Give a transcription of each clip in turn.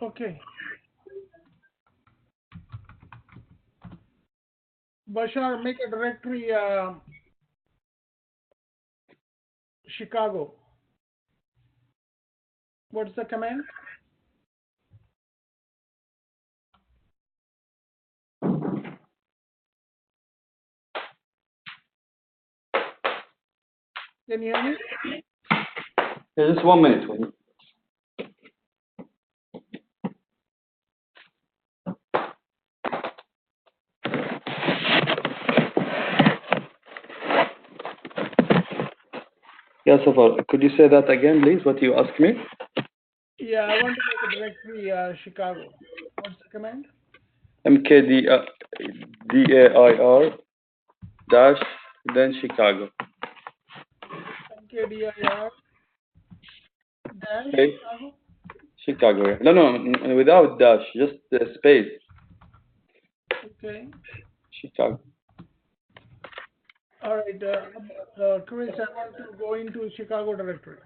Okay. Bashar, make a directory Chicago. What's the command? Can you hear me? Yeah, just 1 minute. Yeah, Zafar, could you say that again, please? What you asked me? Yeah, I want to make a directory Chicago. What's the command? MKDIR dash then Chicago. MKDIR dash Okay. Chicago. Chicago. Yeah. No, without dash, just space. Okay. Chicago. All right, Chris, I want to go into Chicago directory.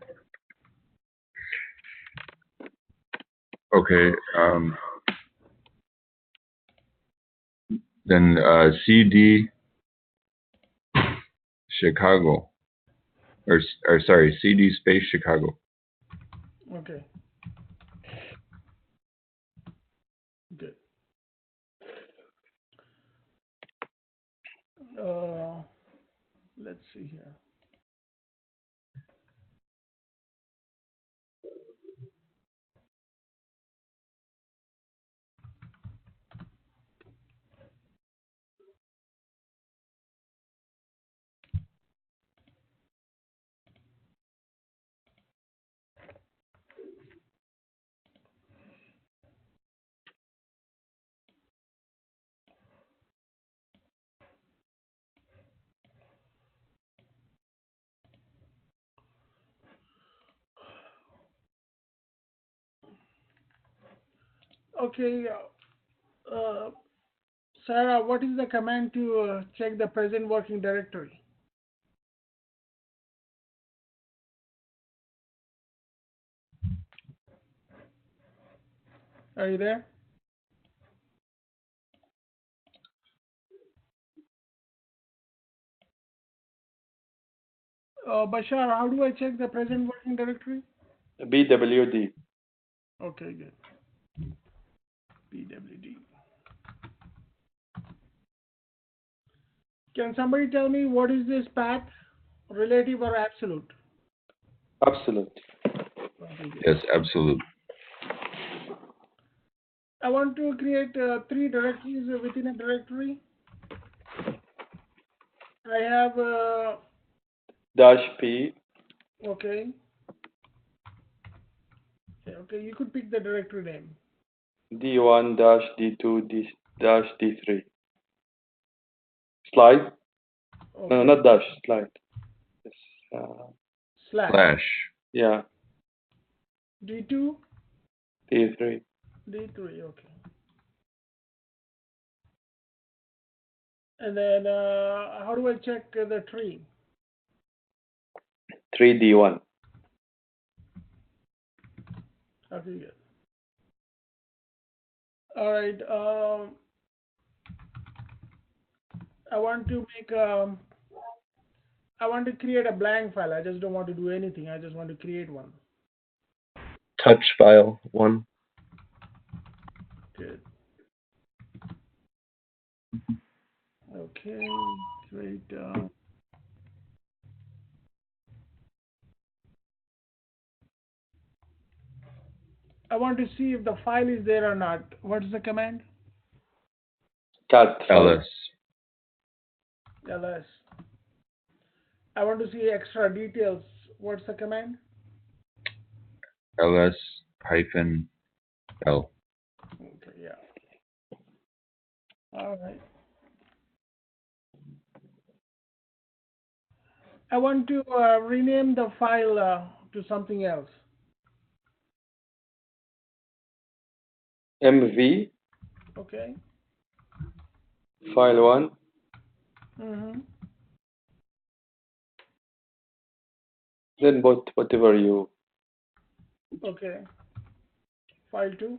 Okay. Then CD Chicago, or sorry, CD space Chicago. Okay. Good. Let's see here. Okay, Sarah, what is the command to check the present working directory? Are you there? Bashar, how do I check the present working directory? BWD. Okay, good. PWD. Can somebody tell me what is this path, relative or absolute? Absolute. Okay, good. Yes, absolute. I want to create 3 directories within a directory. I have, Dash P. okay. Okay, you could pick the directory name. D1 dash D2 dash D3. Slide. Okay. No, not dash. Slide. It's, Slash. yeah. D2, D3. D3, okay. And then how do I check the tree? 3D1. Okay, good. All right. I want to make I want to create a blank file. I just don't want to do anything. I just want to create one. Touch file 1. Good. Okay, great. I want to see if the file is there or not. What's the command? Cat file. LS. ls. I want to see extra details. What's the command? LS hyphen L. Okay, yeah. All right. I want to rename the file to something else. MV. Okay. File 1. Mm-hmm. Then whatever you. Okay. File 2.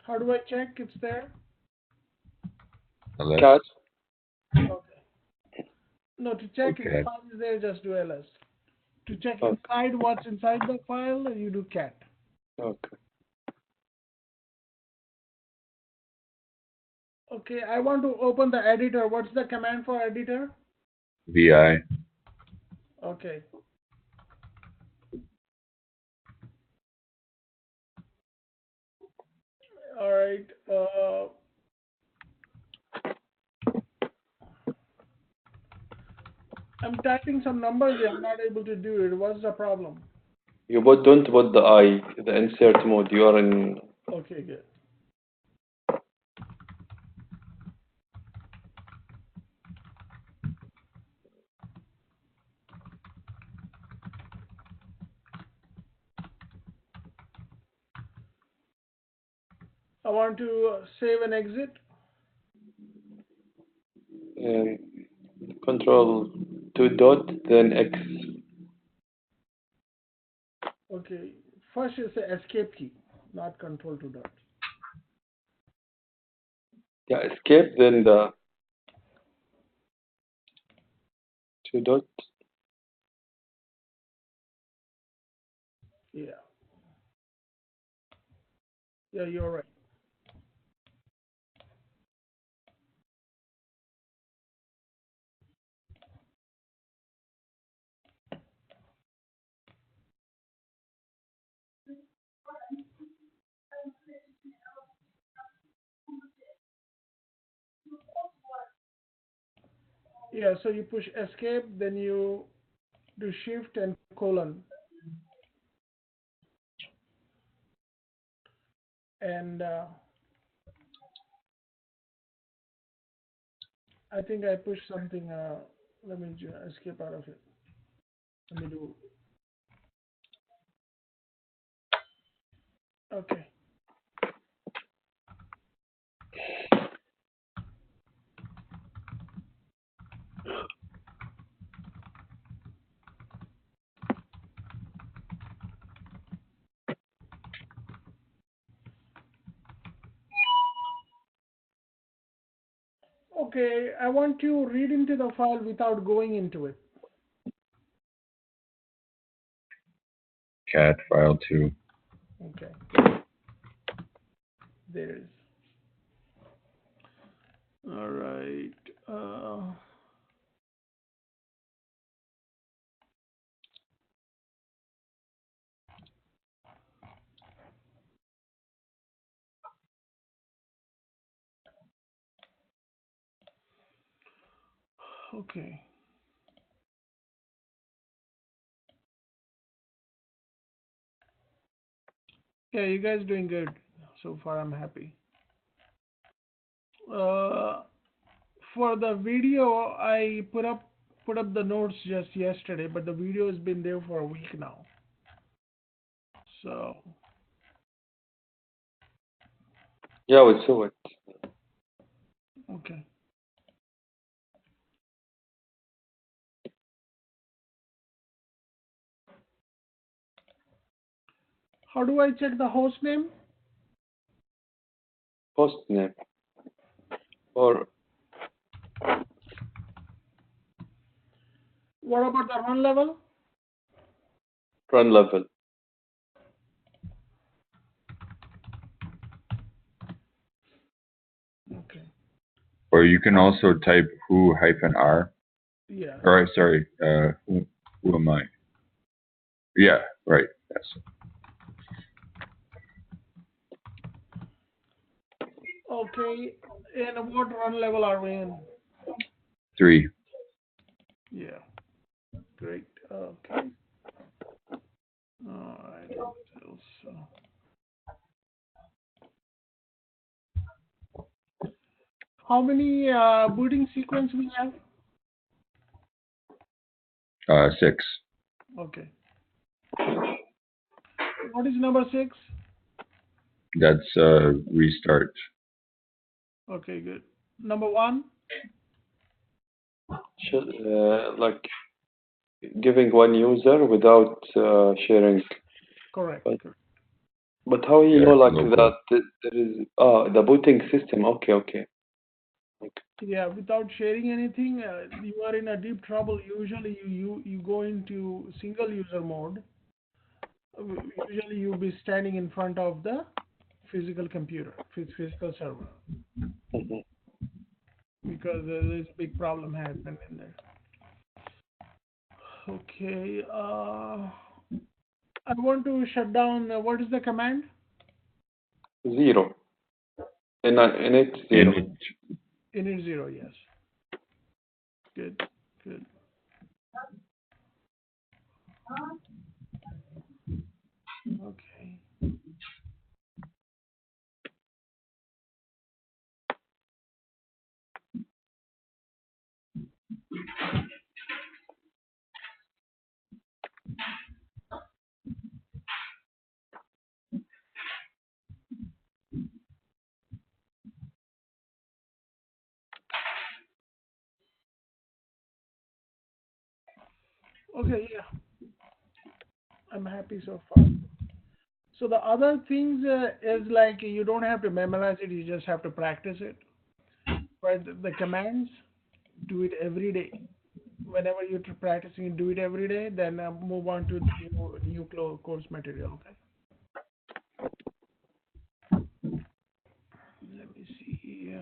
How do I check it's there? ls. Cat. Okay. No, to check if the Okay. file is there, just do ls. To check Okay. inside what's inside the file, you do cat. Okay. Okay, I want to open the editor. What's the command for editor? vi. Okay. All right. I'm typing some numbers here. I'm not able to do it. What's the problem? Don't put the insert mode. You are in. Okay, good. I want to save and exit. um, Control 2 dot, then X. Okay. First is the escape key, not control 2 dots. Yeah, escape, then the 2 dot. Yeah. Yeah, you're right. Yeah, so you push escape, then you do shift and colon. And I think I pushed something. Let me escape out of it. Let me do. Okay. Okay, I want to read into the file without going into it. cat file 2. Okay. There it is. All right. Okay. Yeah, you guys doing good. So far, I'm happy. Uh, for the video, I put up the notes just yesterday, but the video has been there for a week now. So Yeah, we saw it. okay. How do I check the host name? Host name or What about the run level? run level. Okay. Or you can also type who-r. Yeah. Or sorry, who am I? Yeah, right. Yes. Okay. And what run level are we in? 3. Yeah. Great. Okay. All right. So, how many booting sequence we have? 6. Okay. What is number 6? That's restart. Okay, good. Number 1? Like giving one user without sharing. Correct. But Correct. But how you Yeah, know like no boot. that there is the booting system? Okay, okay. Yeah, without sharing anything, you are in a deep trouble. Usually, you go into single user mode. Usually, you'll be standing in front of the physical computer, physical server, Mhm. because there's a big problem happening in there. Okay, I want to shut down. What is the command? Zero. In it In zero. it, Init zero. Yes. Good. Good. Okay. Okay. Yeah, I'm happy so far. So the other things is like you don't have to memorize it. You just have to practice it. But the commands, do it every day. Whenever you're practicing, do it every day. Then move on to the new course material. Okay. Let me see.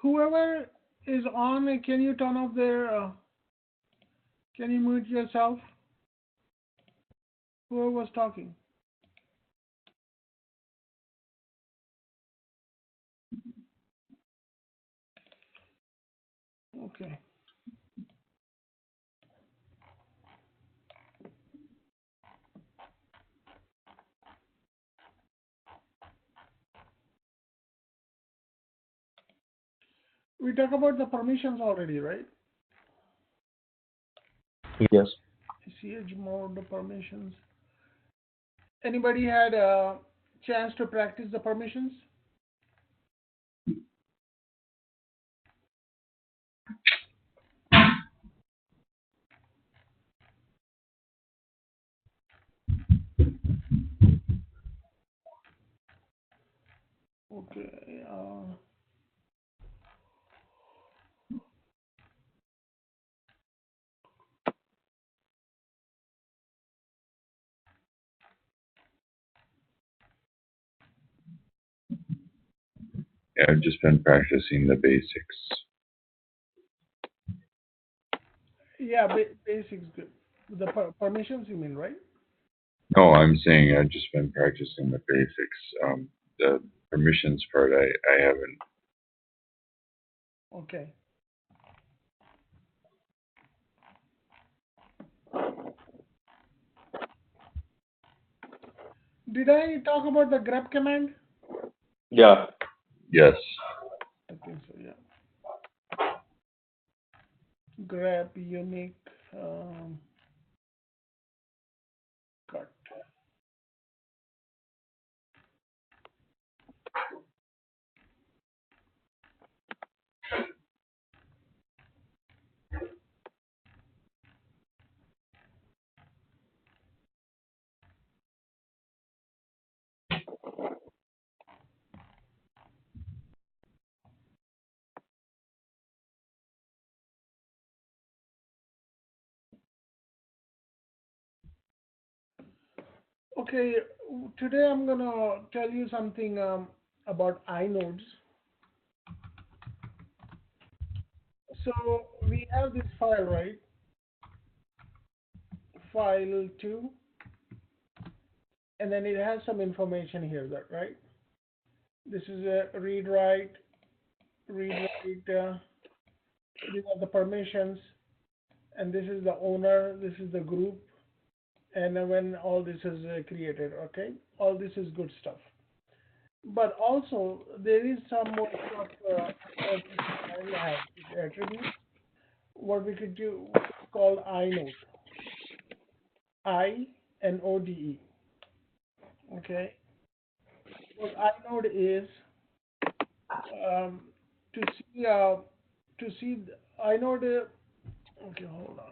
Whoever is on, can you turn off their? Can you mute yourself? Whoever was talking. Okay. We talked about the permissions already, right? Yes. Chmod permissions. Anybody had a chance to practice the permissions? Okay. yeah, I've just been practicing the basics. Yeah, basics good. The permissions, you mean, right? No, I'm saying I've just been practicing the basics. The permissions part, I haven't. Okay. Did I talk about the grep command? Yeah. Yes. I think so, yeah. Grep unique cut. Okay, today I'm gonna tell you something about inodes. So we have this file, right? File 2, and then it has some information here, that right? This is a read write, these are the permissions, and this is the owner, this is the group, and when all this is created, okay? All this is good stuff. But also there is some more stuff that this file has, its attributes. What we could do, we could call inode, INODE. Okay, what inode is, um, to see inode. Okay, hold on.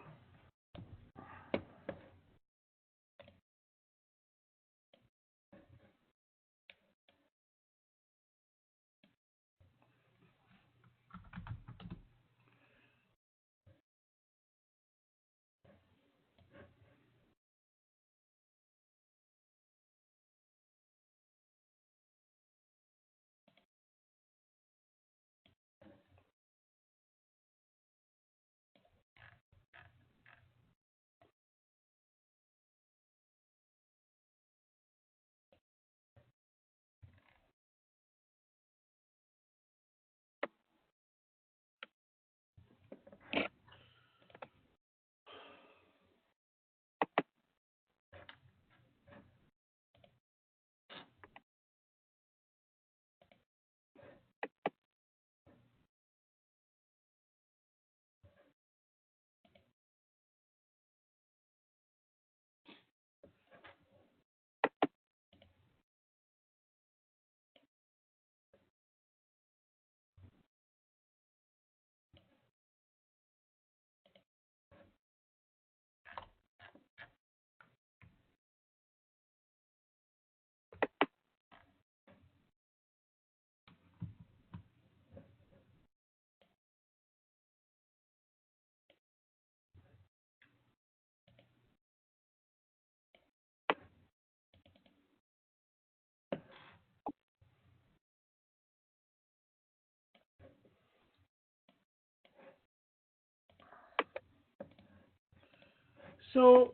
So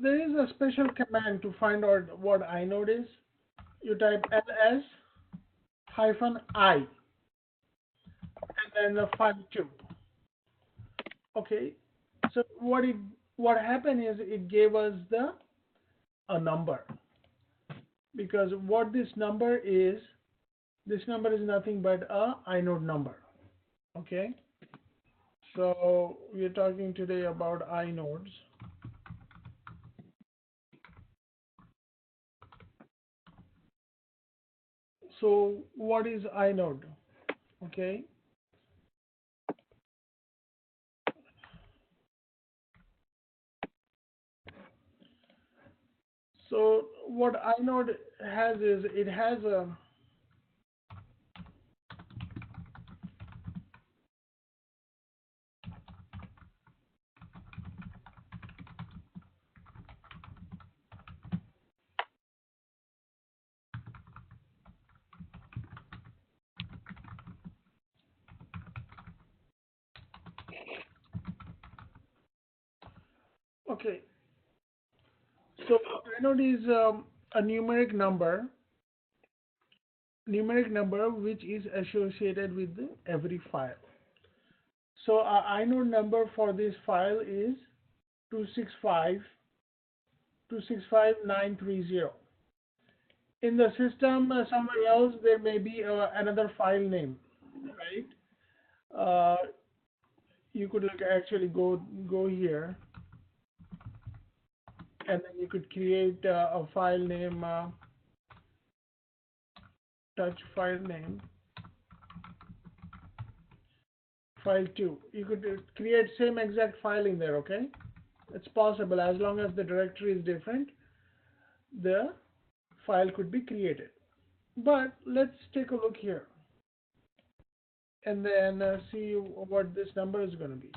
there is a special command to find out what inode is. You type ls hyphen I and then the file two. Okay. So what happened is it gave us the a number, because what this number is nothing but a inode number. Okay. So we're talking today about inodes. So what is inode? Okay. So what inode has is it has a okay. So inode is a numeric number which is associated with every file. So our inode number for this file is 265 In the system somewhere else there may be another file name, right? Uh, you could actually go here and then you could create a file name, touch file name, file 2. You could create same exact file in there, okay? It's possible as long as the directory is different, the file could be created. But let's take a look here and then see what this number is going to be.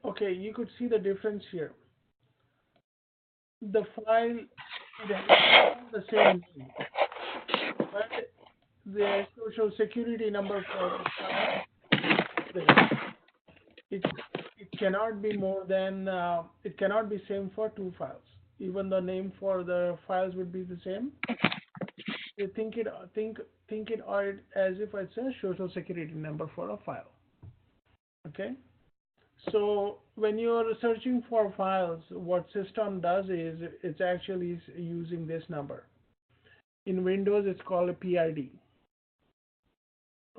Okay, you could see the difference here. The file, it has the same name, but the social security number for the file, it cannot be more than it cannot be same for two files. Even the name for the files would be the same. You think it as if it's a social security number for a file. Okay, So when you're searching for files, what system does is it's actually using this number. In Windows, it's called a PID.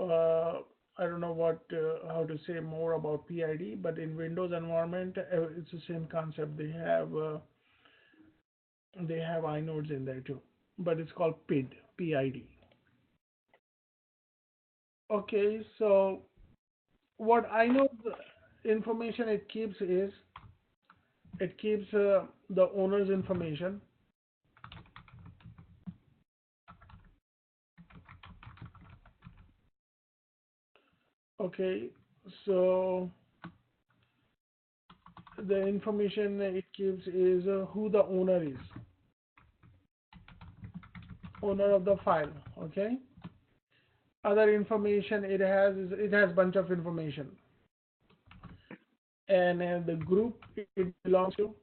Uh, I don't know what how to say more about PID, but in Windows environment, it's the same concept. They have inodes in there too, but it's called PID, PID. Okay, so what I know the information it keeps is it keeps the owner's information. Okay, so the information it keeps is who the owner is, owner of the file. Okay, other information it has is it has bunch of information, and the group it belongs to,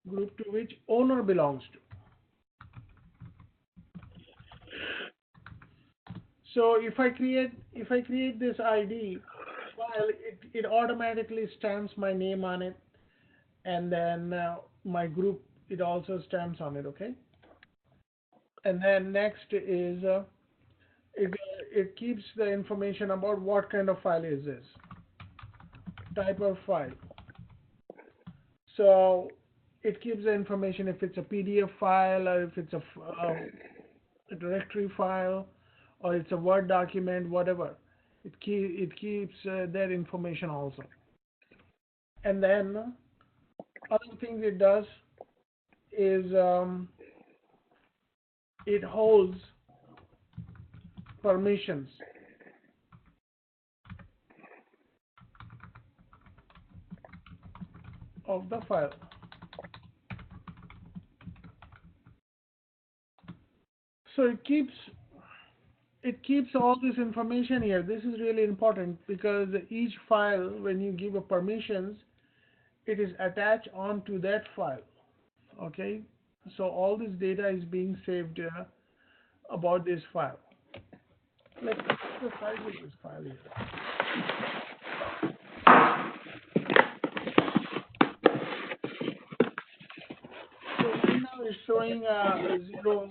group to which owner belongs to. So if I create this ID file, it automatically stamps my name on it, and then my group it also stamps on it. Okay, and then next is it keeps the information about what kind of file is this, type of file. So it keeps the information if it's a PDF file or if it's a directory file or it's a Word document, whatever. It keeps that information also. And then other things it does is it holds permissions of the file. So it keeps all this information here. This is really important because each file, when you give a permissions, it is attached onto that file. Okay, so all this data is being saved about this file. Let's see the size of this file here. So right now it's showing 0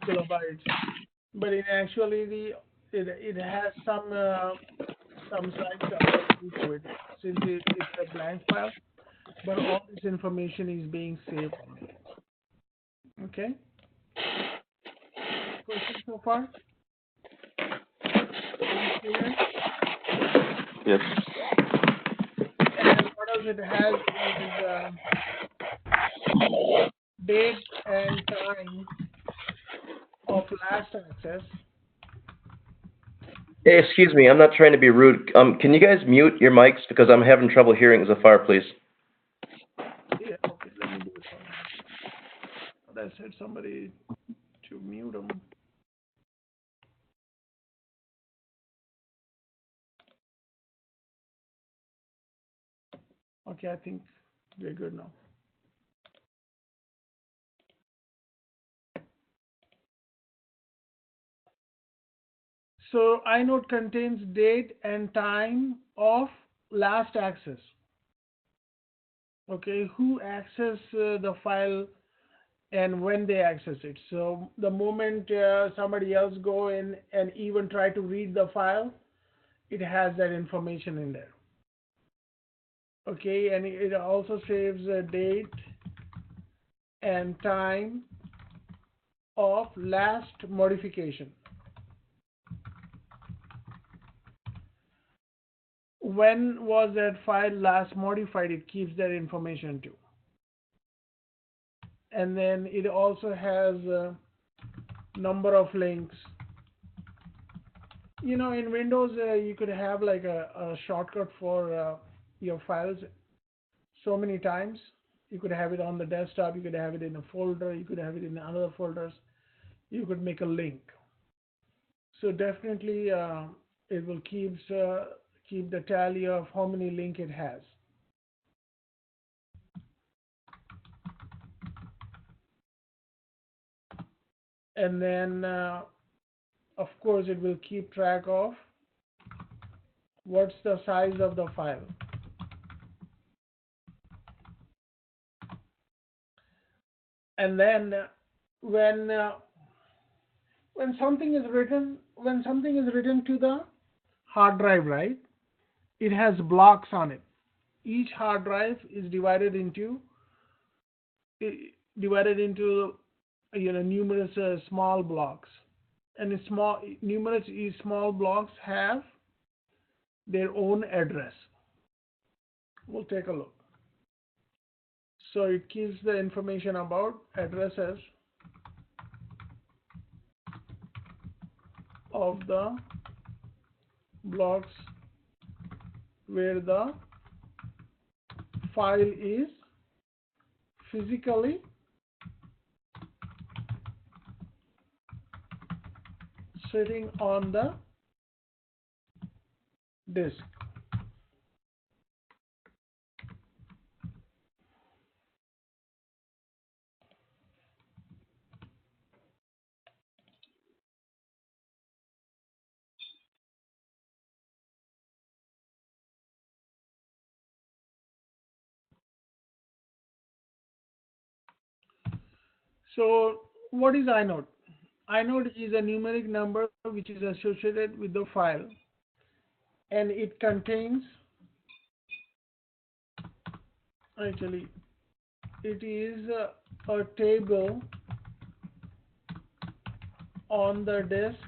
kilobytes, but in actuality it has some size according to it, since it's a blank file, but all this information is being saved on it. Okay, question so far? Any clear? Yes. And what else it has is date and time of last access. Hey, excuse me, I'm not trying to be rude. Can you guys mute your mics because I'm having trouble hearing Zafar, please? Yeah, okay, let me do it. I said somebody to mute them. Okay, I think we're good now. So inode contains date and time of last access. Okay, who access the file and when they access it. So the moment somebody else go in and even try to read the file, it has that information in there. Okay, and it also saves the date and time of last modification. When was that file last modified? It keeps that information too. And then it also has a number of links. In Windows, you could have like a shortcut for your files so many times. You could have it on the desktop, you could have it in a folder, you could have it in other folders, you could make a link. So definitely it will keep the tally of how many link it has. And then of course it will keep track of What's the size of the file? And then when uh, when something is written to the hard drive, right? It has blocks on it. Each hard drive is divided into numerous small blocks, and numerous small blocks have their own address. We'll take a look. So it gives the information about addresses of the blocks where the file is physically sitting on the disk. So what is inode? Inode is a numeric number which is associated with the file, and it contains, actually it is a table on the disk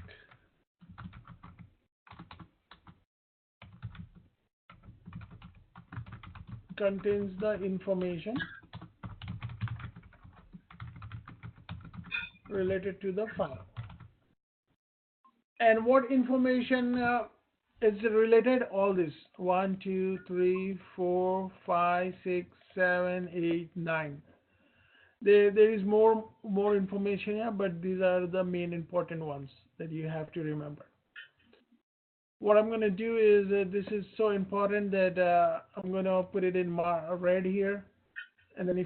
contains the information related to the file. And what information is related? All this 1, 2, 3, 4, 5, 6, 7, 8, 9. There is more information here, but these are the main important ones that you have to remember. What I'm going to do is this is so important that I'm going to put it in red here, and then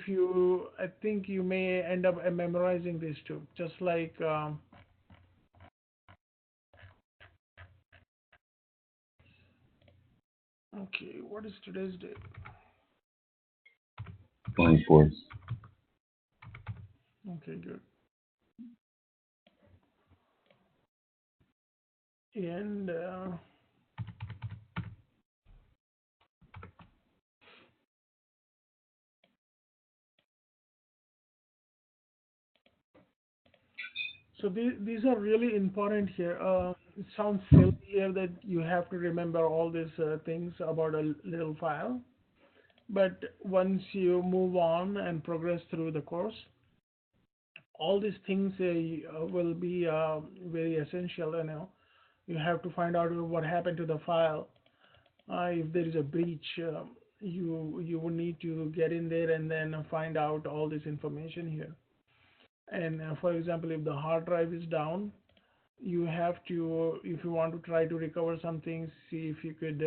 I think you may end up memorizing this too, just like okay, what is today's date? 24th. Okay, good. And so these are really important here. It sounds silly here that you have to remember all these things about a little file, but once you move on and progress through the course, all these things will be very essential. You have to find out what happened to the file. If there is a breach, you will need to get in there and then find out all this information here. And for example, if the hard drive is down, you have to, if you want to try to recover something, see if you could,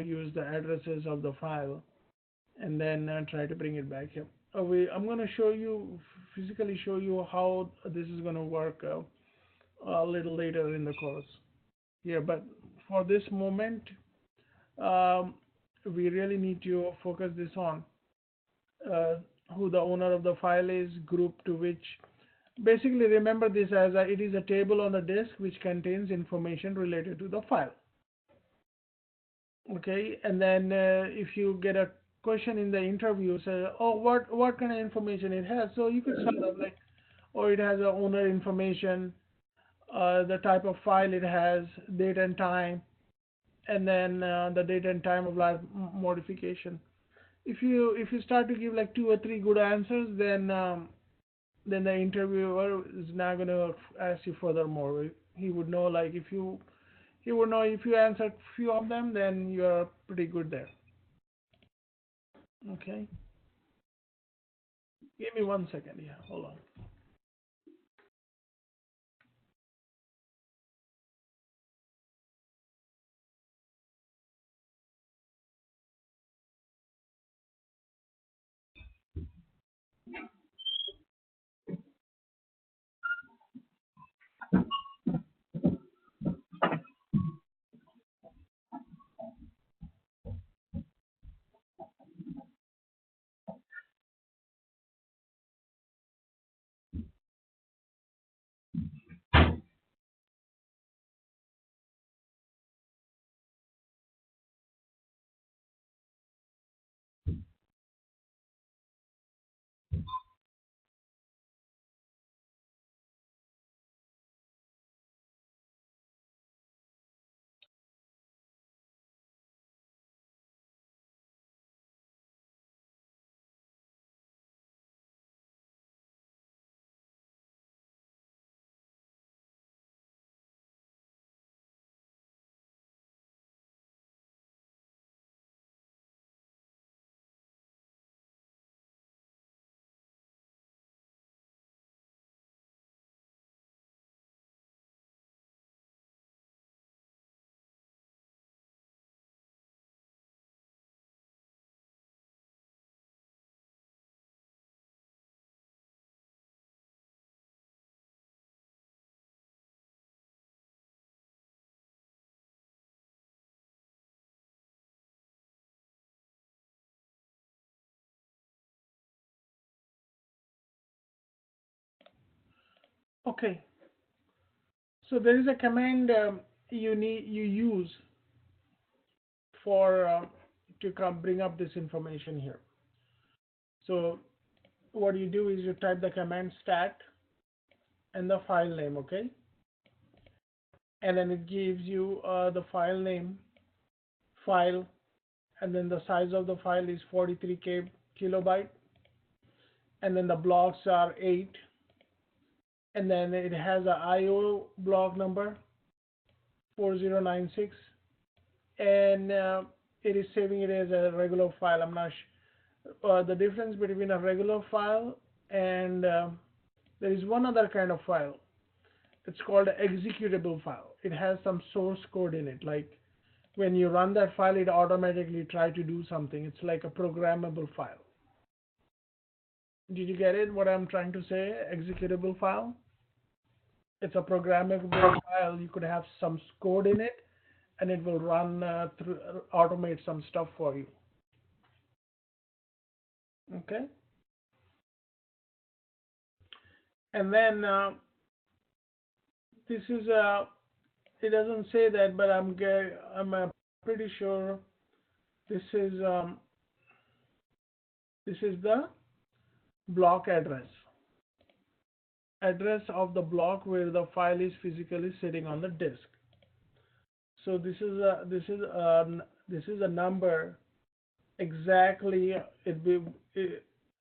use the addresses of the file, and then try to bring it back here. I'm going to physically show you how this is going to work a little later in the course here. But for this moment, um, we really need to focus this on uh, who the owner of the file is, group to which. Basically, remember this as it is a table on the disk which contains information related to the file. Okay, and then if you get a question in the interview, say, oh, what kind of information it has, so you could sort of like, oh, it has a owner information, the type of file it has, date and time, and then the date and time of life modification. If you start to give like two or three good answers, then the interviewer is not going to ask you furthermore. He would know, like, he would know if you answered few of them, then you're pretty good there. Okay, give me 1 second. Yeah, hold on. Okay, so there is a command you use for to come bring up this information here. So what you do is you type the command stat and the file name, okay, and then it gives you the file name, file, and then the size of the file is 43 kilobyte, and then the blocks are 8, and then it has a IO block number 4096, and it is saving it as a regular file. I'm not sure the difference between a regular file and there is one other kind of file. It's called an executable file. It has some source code in it. Like when you run that file, it automatically try to do something. It's like a programmable file. Did you get it? What I'm trying to say? Executable file. It's a programmable file. You could have some code in it, and it will run through automate some stuff for you. Okay. And then this is it doesn't say that, but I'm pretty sure this is the block address of the block where the file is physically sitting on the disk. So this is a number exactly.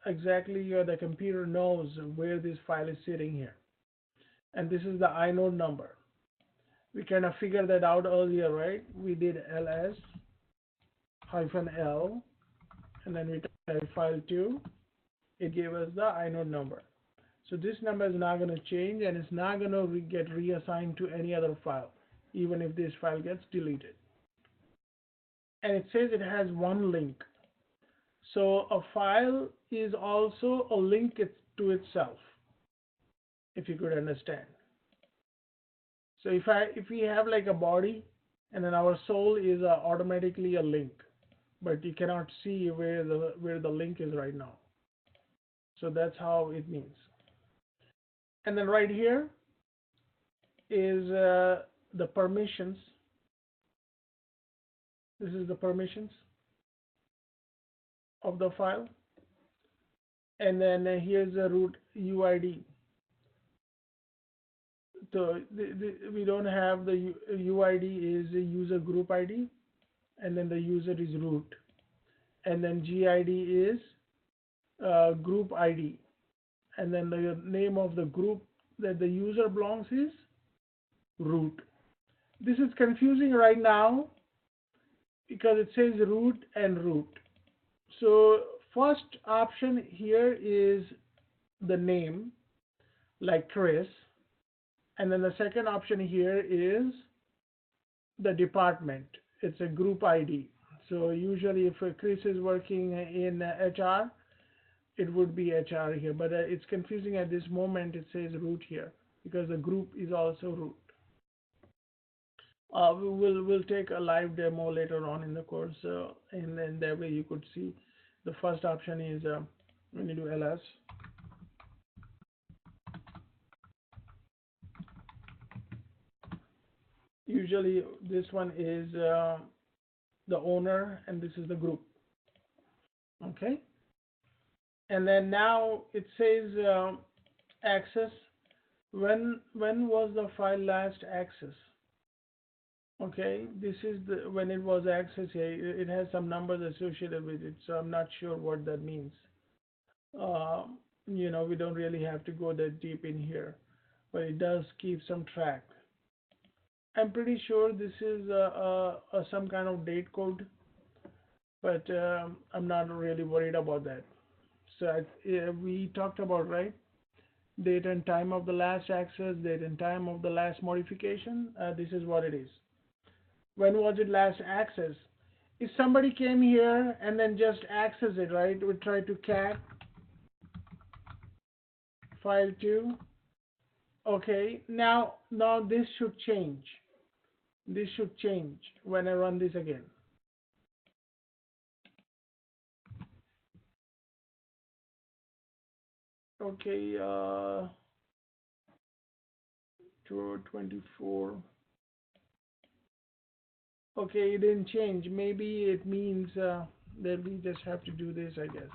Exactly the computer knows where this file is sitting here, and this is the inode number. We kind of figured that out earlier, right? We did ls -l, and then we type file2. It gave us the inode number. So this number is not going to change, and it's not going to get reassigned to any other file, even if this file gets deleted. And it says it has one link. So a file is also a link to itself, if you could understand. So if we have like a body, and then our soul is automatically a link, but you cannot see where the link is right now. So that's how it means. And then right here is the permissions. This is the permissions of the file, and then here's the root UID. So we don't have the UID is the user group ID, and then the user is root, and then GID is group ID, and then the name of the group that the user belongs is root. This is confusing right now because it says root and root. So first option here is the name, like Chris, and then the second option here is the department. It's a group ID. So usually if Chris is working in HR, it would be HR here, but it's confusing at this moment. It says root here because the group is also root. We'll take a live demo later on in the course, and then that way you could see. The first option is when you do ls, usually this one is the owner, and this is the group. Okay, and then now it says access. When was the file last accessed? Okay, this is when it was accessed here. It has some numbers associated with it, so I'm not sure what that means. We don't really have to go that deep in here, but it does keep some track. I'm pretty sure this is some kind of date code, but I'm not really worried about that. So we talked about, right? Date and time of the last access, date and time of the last modification. This is what it is. When was it last accessed? If somebody came here and then just access it, right? We try to cat file2. Okay, now this should change. This should change when I run this again. Okay, to 24. Okay, it didn't change. Maybe it means that we just have to do this, I guess.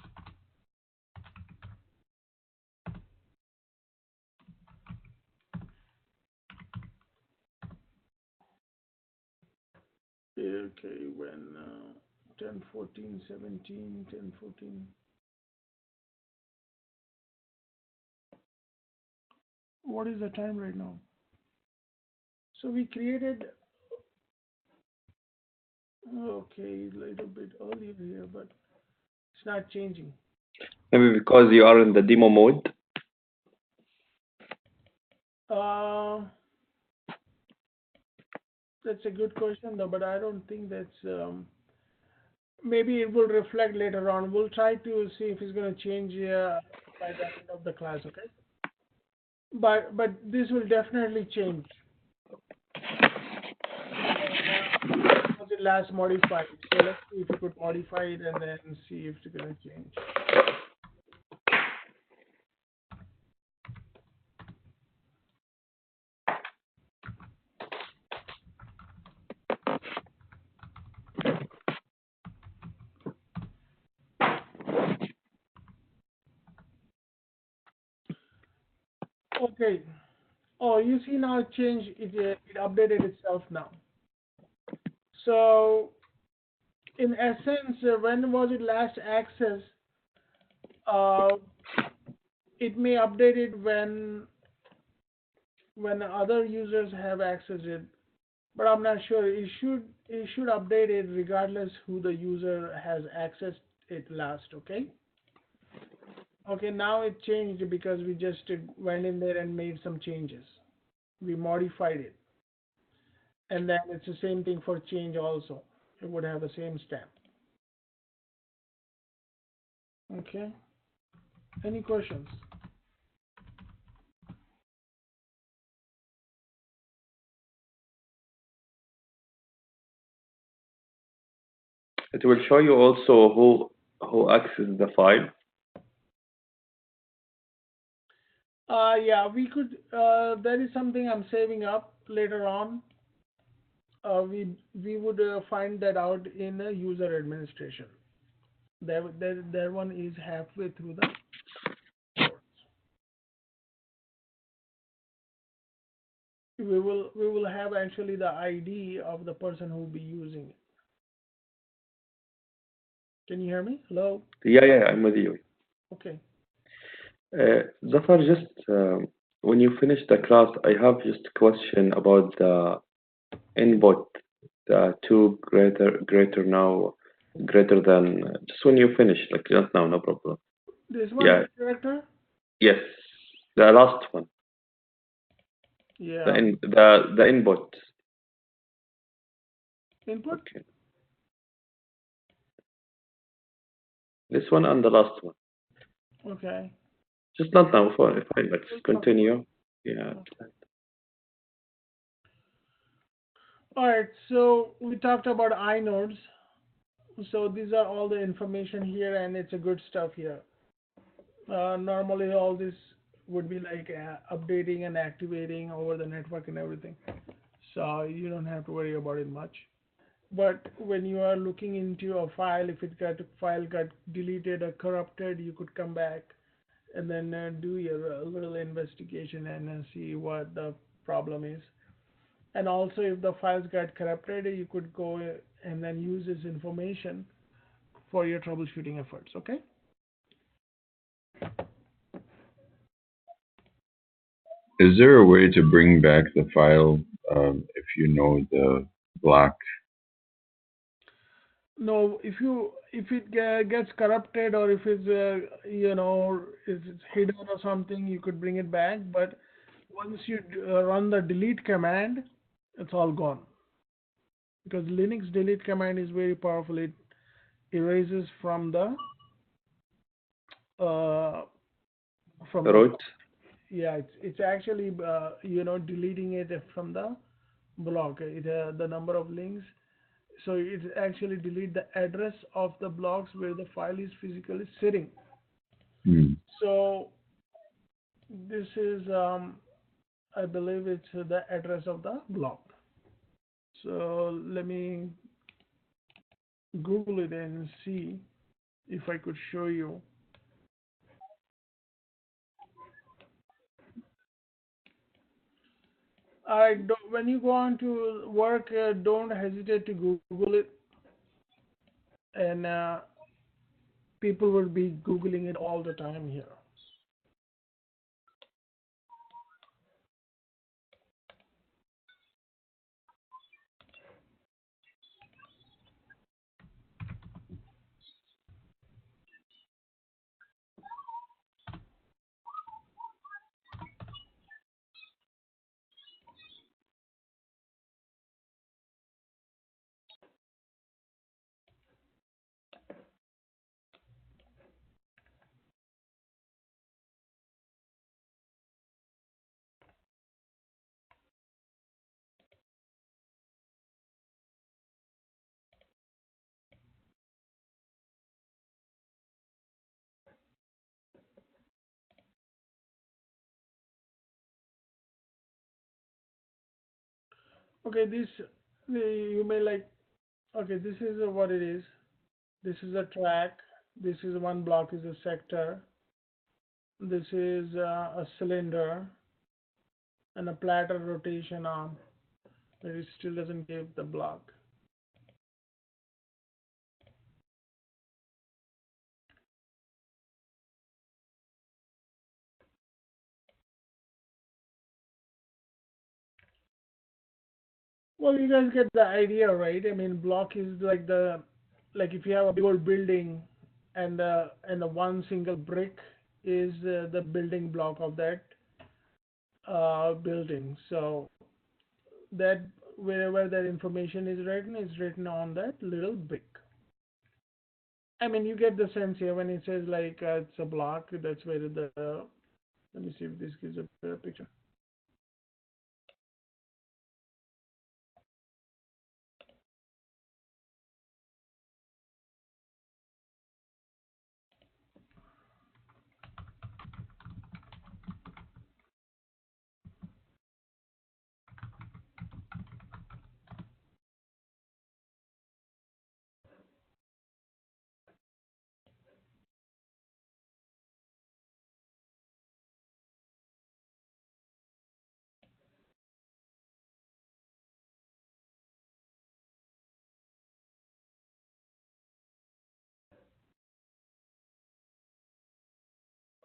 Okay, when 10, 14, 17, 10, 14. What is the time right now? So we created, okay, a little bit earlier here, but it's not changing. Maybe because you are in the demo mode. Uh, that's a good question though, but I don't think that's, maybe it will reflect later on. We'll try to see if it's going to change by the end of the class, okay? But this will definitely change. Was it last modified? So let's see if we could modify it and then see if it's going to change. Okay. Oh, you see now it changed. It updated itself now. So in essence, when was it last accessed? Uh, it may update it when other users have accessed it, but I'm not sure. It should update it regardless who the user has accessed it last. Okay. Okay. Now it changed because we just went in there and made some changes. We modified it, and then it's the same thing for change also. It would have the same stamp. Okay. Any questions? It will show you also who accessed the file. Yeah, we could. That is something I'm saving up later on. We would find that out in user administration. That one is halfway through the course. We will have actually the ID of the person who will be using it. Can you hear me? Hello. Yeah, I'm with you. Okay. Zafar, just when you finish the class, I have just a question about the input, the two greater than. Just when you finish, like just now, no problem. This one, Yeah, character. yes, the last one, Yeah. the input. Input. Okay, this one and the last one. Okay. Just not now. Fine, let's We'll talk about continue. Yeah. it. All right. So we talked about inodes. So these are all the information here, and it's a good stuff here. Normally, all this would be like updating and activating over the network and everything. So you don't have to worry about it much. But when you are looking into a file, if file got deleted or corrupted, you could come back and then do your little investigation and see what the problem is. And also, if the files got corrupted, you could go and then use this information for your troubleshooting efforts. Okay. Is there a way to bring back the file if you know the block? No, if it gets corrupted or if it's if it's hidden or something, you could bring it back. But once you run the delete command, it's all gone because Linux delete command is very powerful. It erases uh, from the Root. yeah. It's actually deleting it from the block. The number of links. So it actually delete the address of the blocks where the file is physically sitting. Hmm. So this is I believe it's the address of the block. So let me Google it and see if I could show you. When you go on to work, don't hesitate to Google it, and people will be Googling it all the time here. Okay, you may like. Okay, this is what it is. This is a track. This is one block is a sector. This is a cylinder and a platter rotation arm. But it still doesn't give the block. Well, you guys get the idea, right? I mean, block is like if you have a big old building, and the one single brick is the building block of that building. So that wherever that information is written on that little brick. I mean, you get the sense here when it says like it's a block. That's where the let me see if this gives a better picture.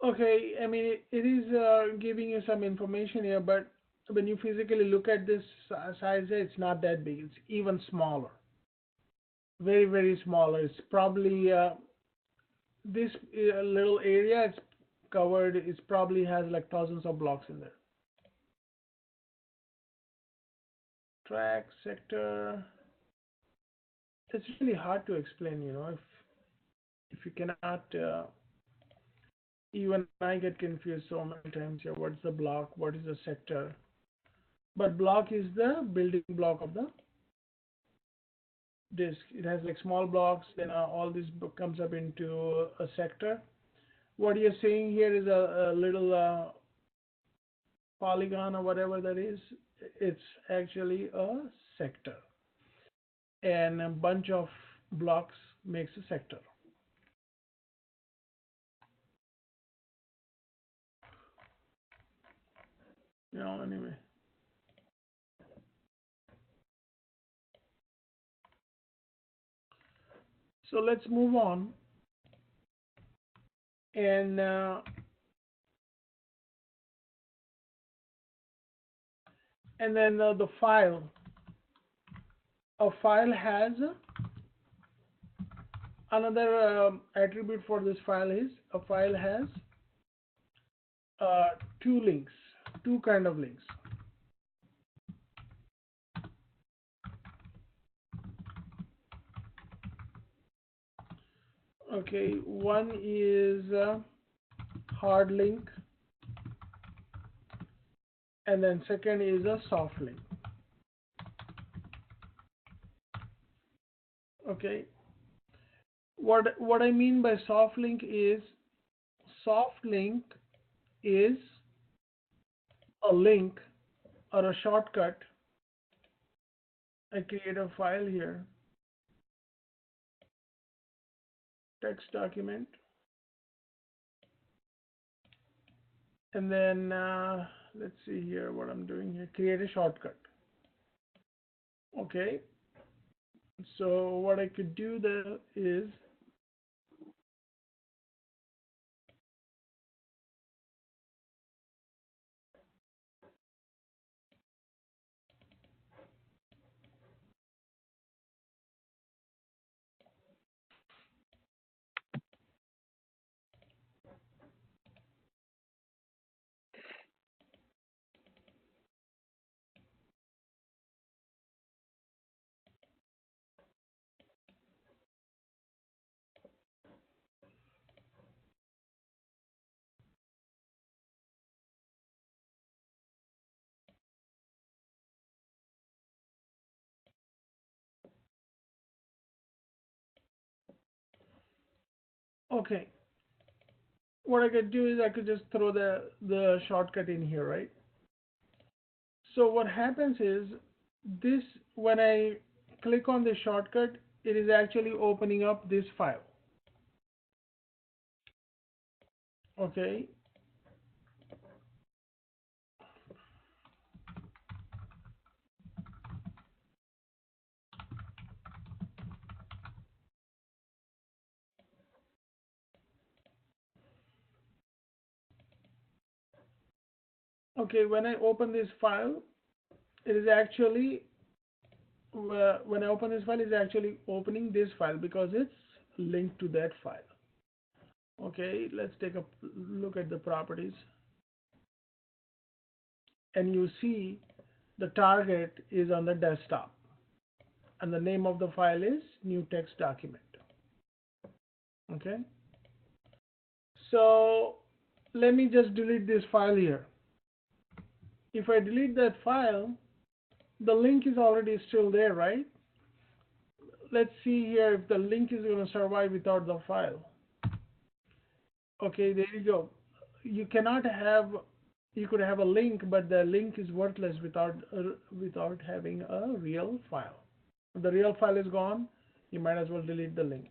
Okay, I mean, it is giving you some information here, but when you physically look at this size, it's not that big. It's even smaller, very, very smaller. It's probably this little area it's covered. It probably has like thousands of blocks in there. Track sector. It's really hard to explain, if you cannot. Even I get confused so many times here. What's the block? What is the sector? But block is the building block of the disk. It has like small blocks, then all this comes up into a sector. What you're seeing here is a little polygon or whatever that is. It's actually a sector, and a bunch of blocks makes a sector. Anyway. So let's move on, and then the file. A file has another attribute for this file is a file has two links, two kind of links. Okay, one is hard link, and then second is a soft link. Okay, what I mean by soft link is a link or a shortcut, I create a file here, text document, and then let's see here what I'm doing here, create a shortcut. Okay, so what I could do there is, okay, what I could do is I could just throw the shortcut in here, right? So what happens is this, when I click on the shortcut, it is actually opening up this file. Okay. Okay, when I open this file, it is actually when I open this file, it's actually opening this file because it's linked to that file. Okay, let's take a look at the properties, and you see the target is on the desktop, and the name of the file is new text document. Okay, so let me just delete this file here. If I delete that file, the link is already still there, right? Let's see here if the link is going to survive without the file. Okay, there you go. You cannot have, you could have a link, but the link is worthless without having a real file. If the real file is gone, you might as well delete the link.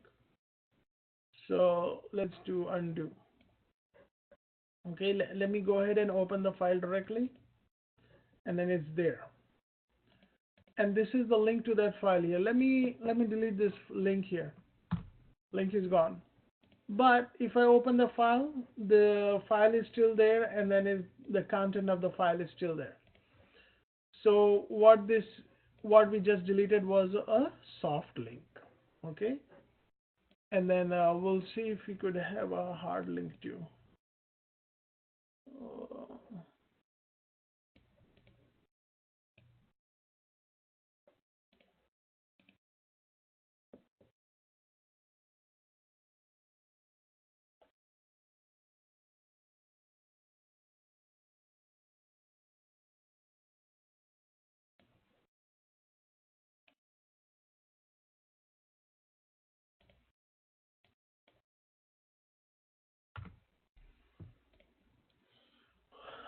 So let's do undo. Okay, let me go ahead and open the file directly, and then it's there. And this is the link to that file here. Let me delete this link here. Link is gone. But if I open the file is still there, and then the content of the file is still there. So what we just deleted was a soft link. Okay, and then we'll see if we could have a hard link too.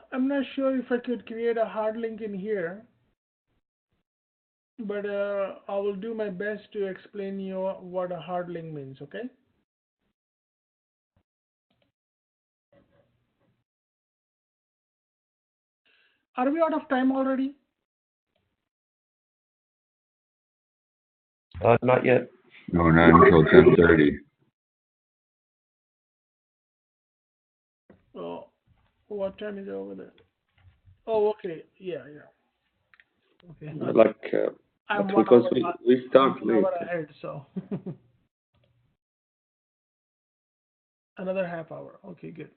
I'm not sure if I could create a hard link in here, but I will do my best to explain you what a hard link means. Okay. Are we out of time already? Not yet. No, not until 10:30. Oh, what time is it over there? Oh, okay. Yeah. Okay. Like, I'm that's one because hour, we start I'm 1 late. hour ahead, so another half hour. Okay, good.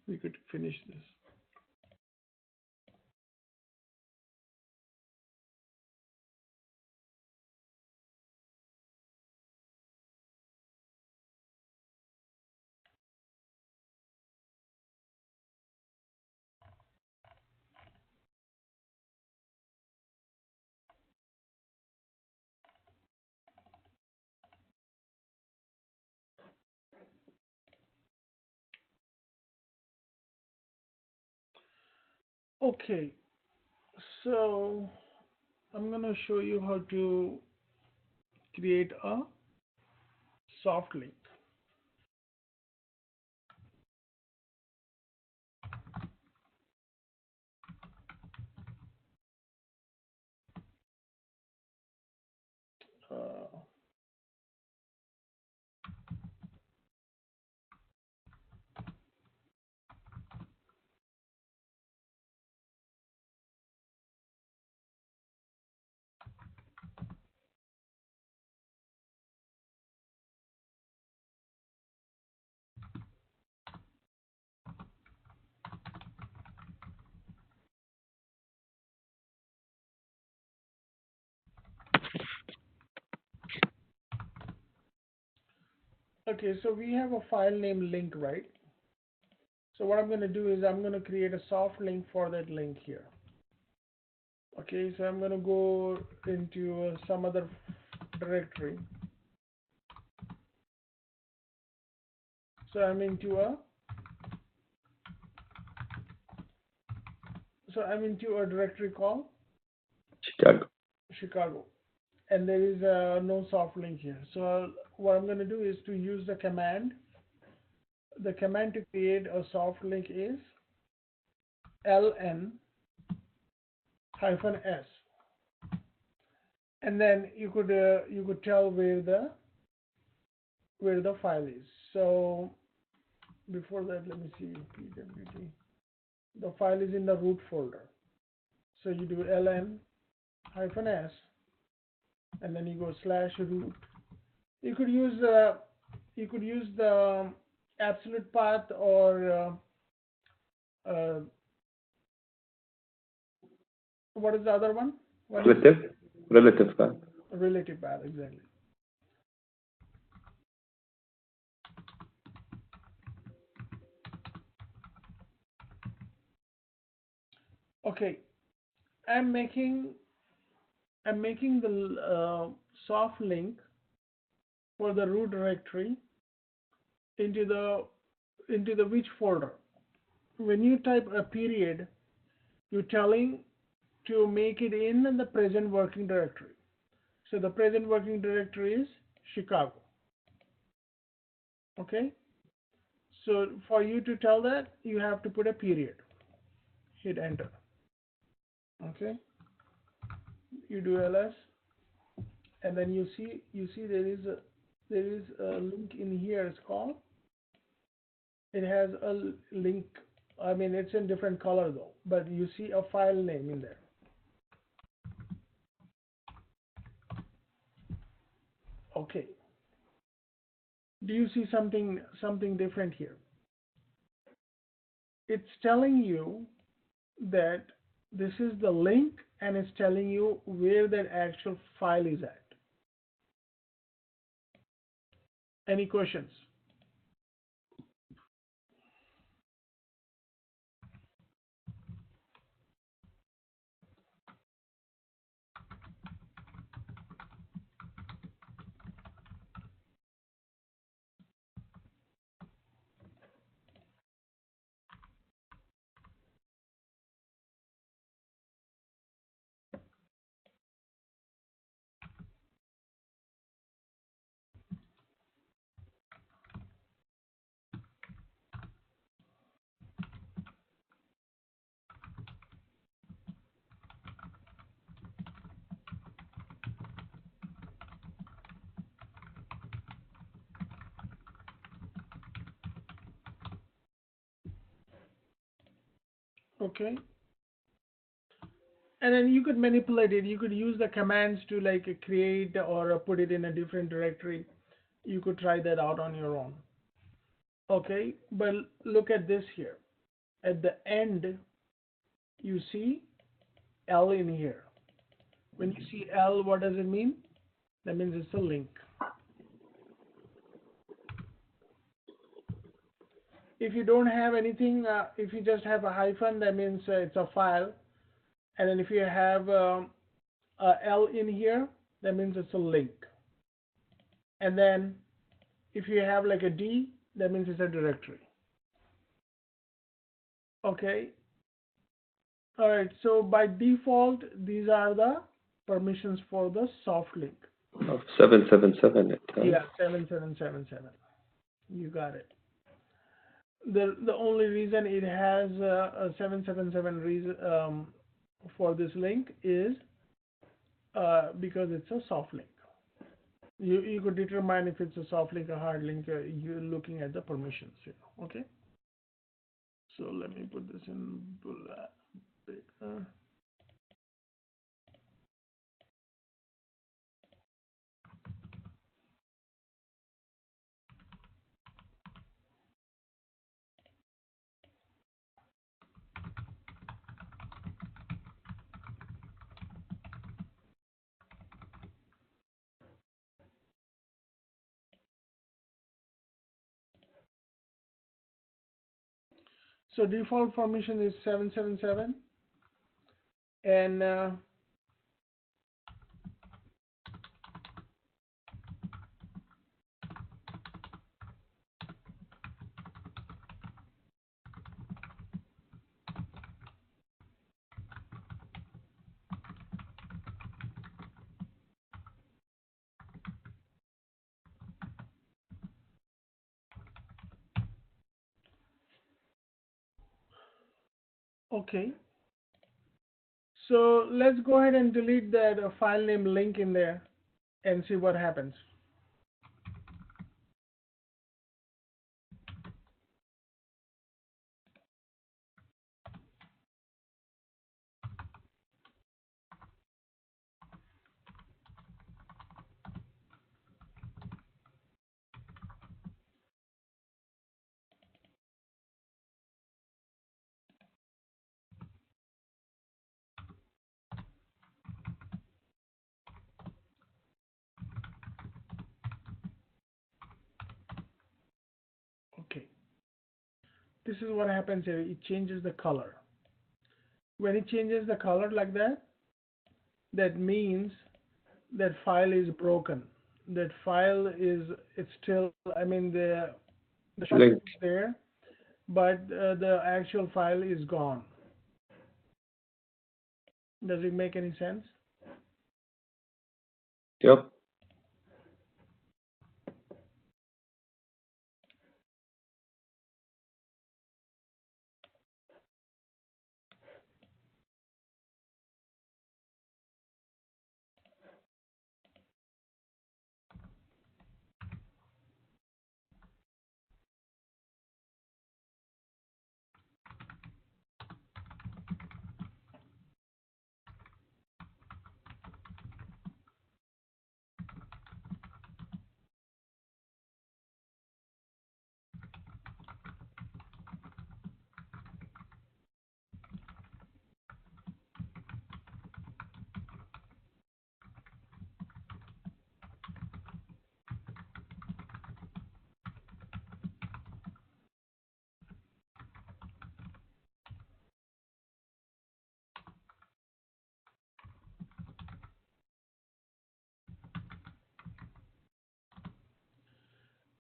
We could finish this. Okay. So I'm going to show you how to create a soft link. Uh, okay, so we have a file named link, right? So what I'm going to do is I'm going to create a soft link for that link here. Okay, so I'm going to go into some other directory. So I'm into a directory called Chicago. Chicago, and there is no soft link here. So what I'm going to do is to use the command. The command to create a soft link is ln -s, and then you could tell where the file is. So before that, let me see pwd. The file is in the root folder. So you do ln -s, and then you go /root. You could use the absolute path or uh, what is the other one? What is Relative path. relative path? Exactly. Okay, I'm making the soft link for the root directory into the which folder. When you type a period, you're telling to make it in the present working directory. So the present working directory is Chicago. Okay. So for you to tell that, you have to put a period. Hit enter. Okay. You do ls, and then you see there is a link in here. It's called. It has a link. I mean, it's in different color though, but you see a file name in there. Okay. Do you see something different here? It's telling you that this is the link, and it's telling you where that actual file is at. Any questions? Okay. And then you could manipulate it. You could use the commands to like create or put it in a different directory. You could try that out on your own. Okay, but look at this here. At the end, you see L in here. When you see L, what does it mean? That means it's a link. If you don't have anything, if you just have a hyphen, that means it's a file. And then if you have a L in here, that means it's a link. And then if you have like a D, that means it's a directory. Okay. All right, so by default, these are the permissions for the soft link. Of 777 it has. Yeah, 7777. You got it. The only reason it has a 777 reason for this link is because it's a soft link. You could determine if it's a soft link or hard link. You're looking at the permissions here. Okay. So let me put this in bigger. So default permission is 777, and okay. So let's go ahead and delete that file name link in there and see what happens. Okay. This is what happens here. It changes the color. When it changes the color like that, that means that file is broken. That file is, it's still, I mean, the shortcut Link. is there, but the actual file is gone. Does it make any sense? Yep.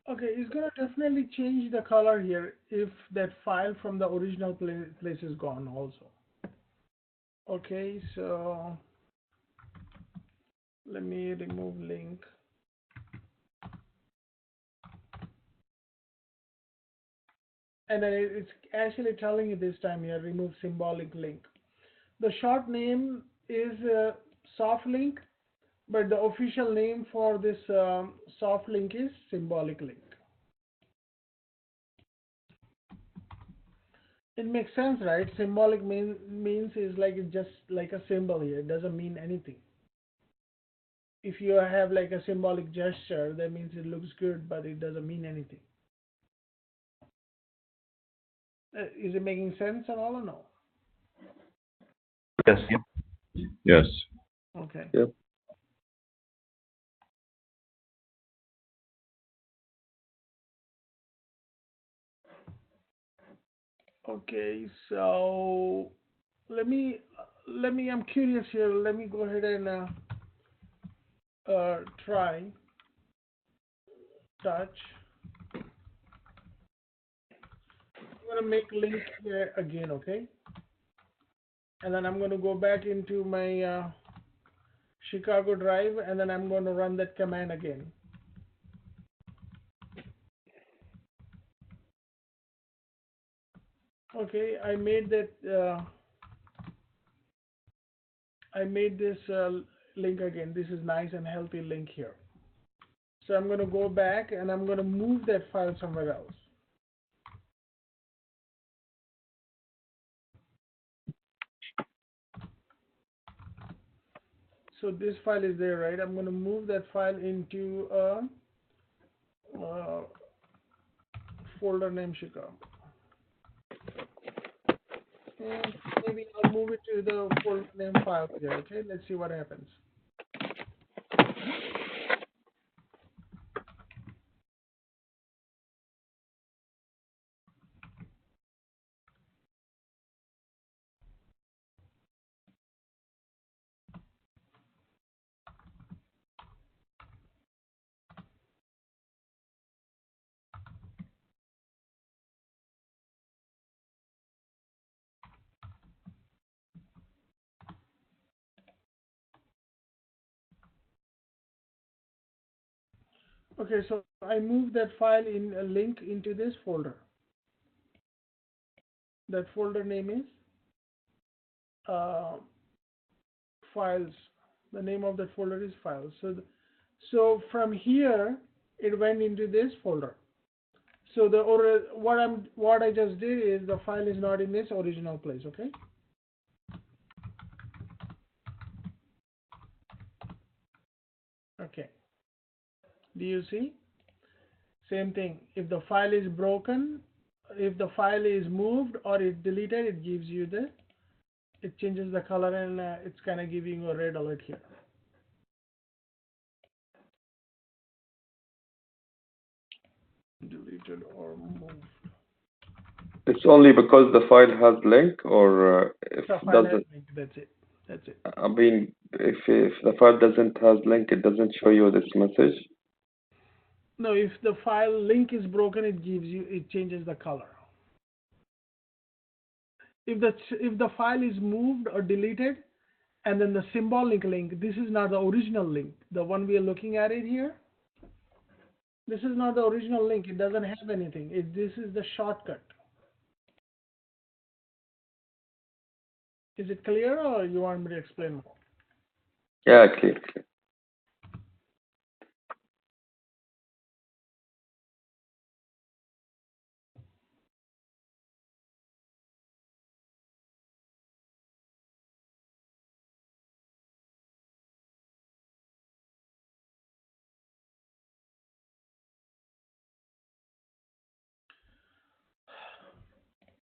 Okay, it's gonna definitely change the color here if that file from the original place is gone also. Okay, so let me remove link. And then it's actually telling you this time here, remove symbolic link. The short name is soft link, but the official name for this soft link is symbolic link. It makes sense, right? Symbolic means is like just like a symbol here. It doesn't mean anything. If you have like a symbolic gesture, that means it looks good, but it doesn't mean anything. Is it making sense at all or no? Yes. Yes. Okay. Yep. Okay, so I'm curious here. Let me go ahead and try touch. I'm gonna make link here again, okay? and then I'm going to go back into my Chicago drive, and then I'm going to run that command again. Okay, I made that. I made this link again. This is nice and healthy link here. So I'm going to go back and I'm going to move that file somewhere else. So this file is there, right? I'm going to move that file into a folder named Chicago. And maybe I'll move it to the folder name file here. Okay, let's see what happens. Okay, so I moved that file in a link into this folder. That folder name is files. The name of that folder is files. So from here it went into this folder. So what I just did is the file is not in this original place. Okay. Okay. Do you see? Same thing. If the file is broken, if the file is moved or it's deleted, it gives you it changes the color, and it's kind of giving you a red alert here. Deleted or moved. It's only because the file has link, or if The it file has doesn't. link. That's it. That's it. I mean, if the file doesn't has link, it doesn't show you this message. No, if the file link is broken, it changes the color. If the file is moved or deleted, and then the symbolic link, this is not the original link. The one we are looking at it here. This is not the original link. It doesn't have anything. This is the shortcut. Is it clear, or you want me to explain more? Yeah, clear.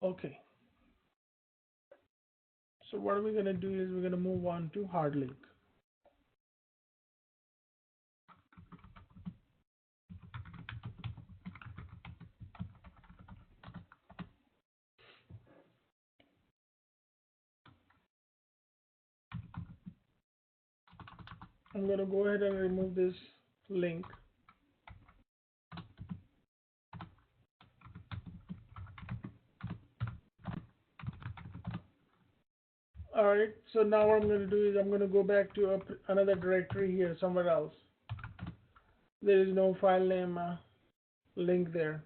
Okay. So what we're going to do is we're going to move on to hard link. I'm going to go ahead and remove this link. All right, so now what I'm going to do is I'm going to go back to another directory here, somewhere else. There is no file name link there.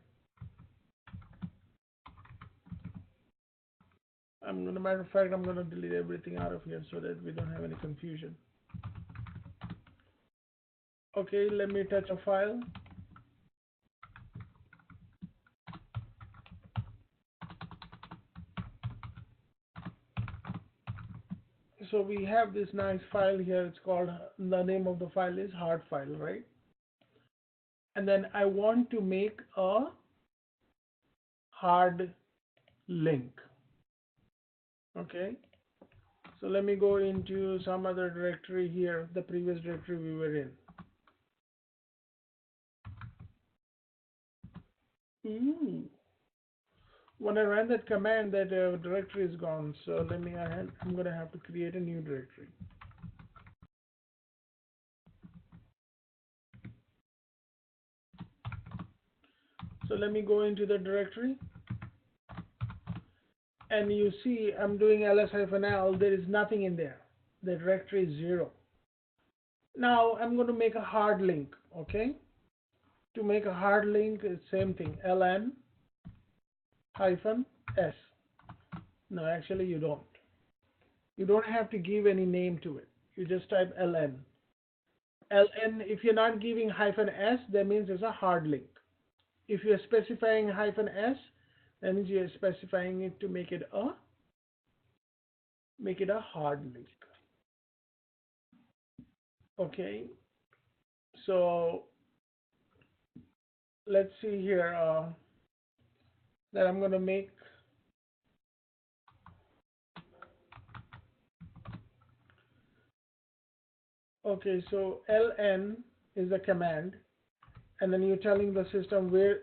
Matter of fact, I'm going to delete everything out of here so that we don't have any confusion. Okay, let me touch a file. So we have this nice file here. It's called, the name of the file is hard file, right? And then I want to make a hard link. Okay, so let me go into some other directory here, the previous directory we were in. When I ran that command, that directory is gone. So I'm going to have to create a new directory. So let me go into the directory, and you see I'm doing ls-l, there is nothing in there. The directory is 0. Now I'm going to make a hard link, okay? To make a hard link, it's same thing, ln hyphen s. No, actually you don't. You don't have to give any name to it. You just type ln. ln, if you're not giving hyphen s, that means it's a hard link. If you're specifying hyphen s, that means you're specifying it to make it a hard link. Okay, so let's see here that I'm going to make okay, so ln is a command, and then you're telling the system where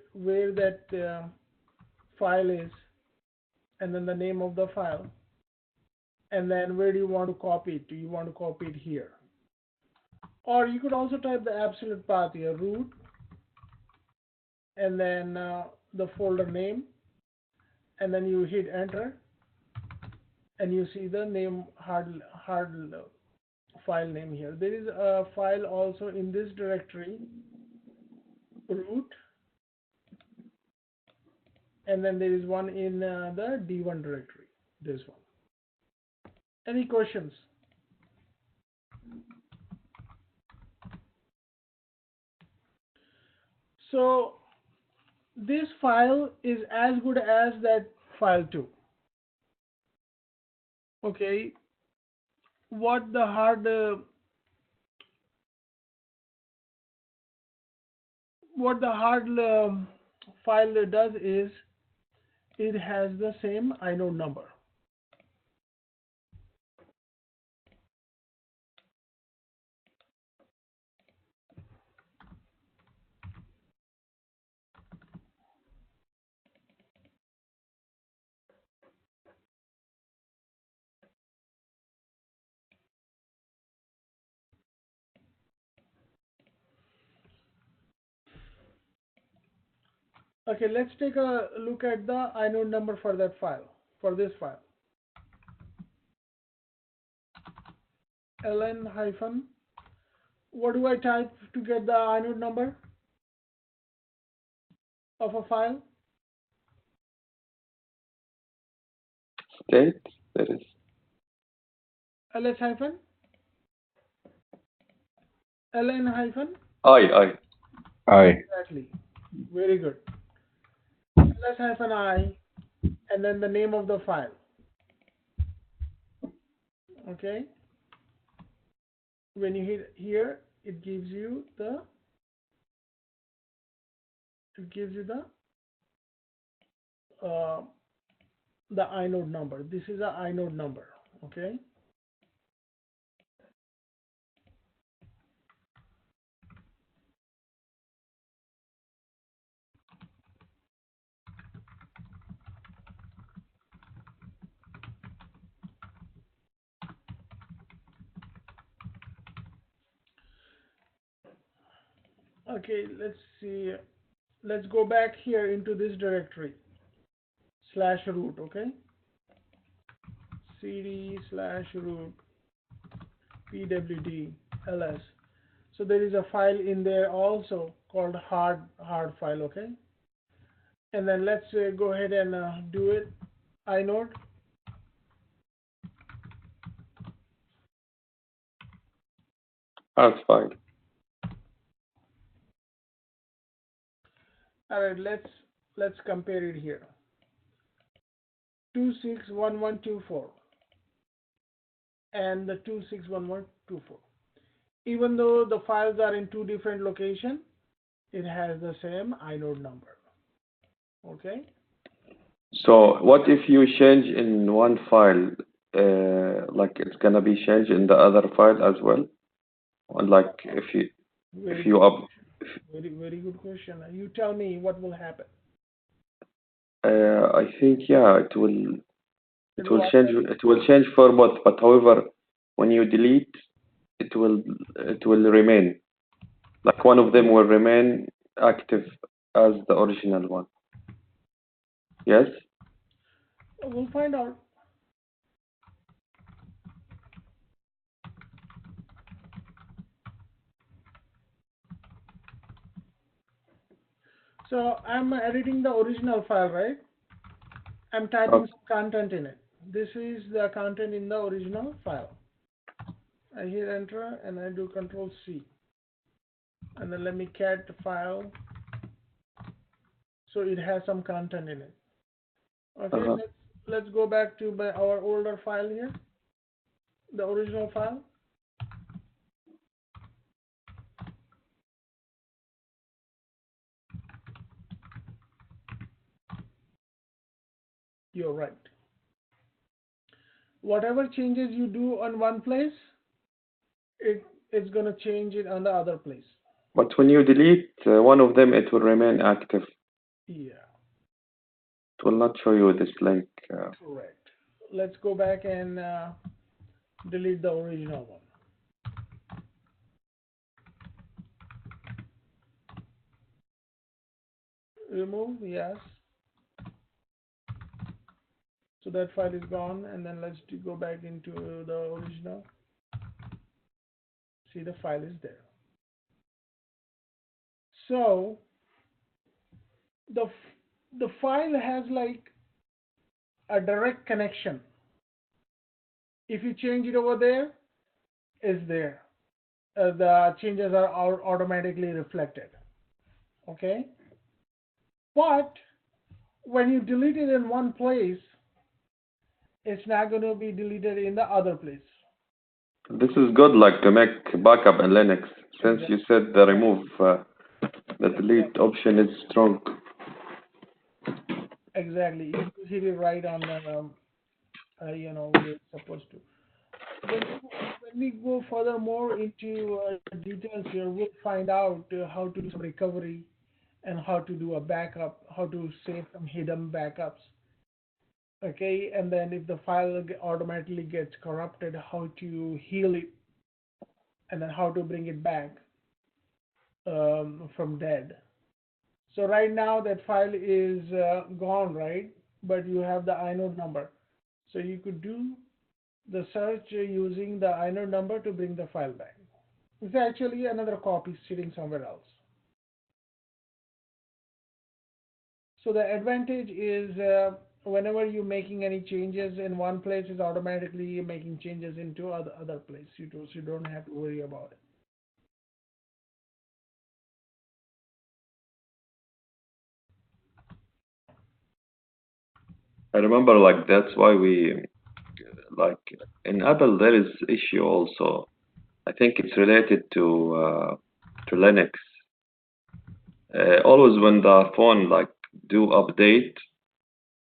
that file is, and then the name of the file, and then where do you want to copy it? Do you want to copy it here? Or you could also type the absolute path here, root, and then the folder name, and then you hit enter, and you see the name hard file name here. There is a file also in this directory, root, and then there is one in the D1 directory, this one. Any questions? So this file is as good as that file too. Okay, what the hard file does is it has the same inode number. Okay, let's take a look at the inode number for that file, for this file. ln hyphen, what do I type to get the inode number of a file? State, that is. ls hyphen, ln hyphen, I. exactly, very good. ls hyphen I, and then the name of the file. Okay, when you hit here, it gives you the inode number. This is a inode number. Okay, okay, let's see, let's go back here into this directory /root. Okay, cd /root pwd ls. So there is a file in there also called hard file. Okay, and then let's go ahead and do it. Inode, That's fine. all right, let's compare it here. 261124 and the 261124. Even though the files are in two different locations, it has the same inode number. Okay, So what if you change in one file, like it's gonna be changed in the other file as well? Or like very if you good up, question. Very good question. You tell me what will happen. I think yeah, it It will will change. It will change for both, but however, when you delete, it will remain. Like one of them will remain active as the original one. Yes. We'll find out. So I'm editing the original file, right? I'm typing some content in it. This is the content in the original file. I hit enter and I do control C. And then let me cat the file so it has some content in it. Okay, let's go back to our older file here, the original file. You're right. Whatever changes you do on one place, it's gonna change it on the other place. But when you delete one of them, it will remain active. Yeah, It will not show you this link. correct. Let's go back and delete the original one. Remove, yes. So that file is gone, and then let's go back into the original. See, the file is there. So the file has like a direct connection. If you change it over there, it's there. The changes are automatically reflected. Okay, but when you delete it in one place, it's not going to be deleted in the other place. This is good, like to make backup in Linux. Since you said the remove, the delete option is strong. Exactly. You hit it right on the, where it's supposed to. When we go further more into details here, we'll find out how to do some recovery and how to do a backup, how to save some hidden backups. Okay, and then if the file automatically gets corrupted, how to heal it, and then how to bring it back from dead. So right now that file is gone, right? But you have the inode number. So you could do the search using the inode number to bring the file back. It's actually another copy sitting somewhere else. So the advantage is whenever you're making any changes in one place, it's automatically making changes into other place. You don't have to worry about it. I remember, like that's why we, like in Apple, there is issue also. I think it's related to Linux. Always when the phone like do update,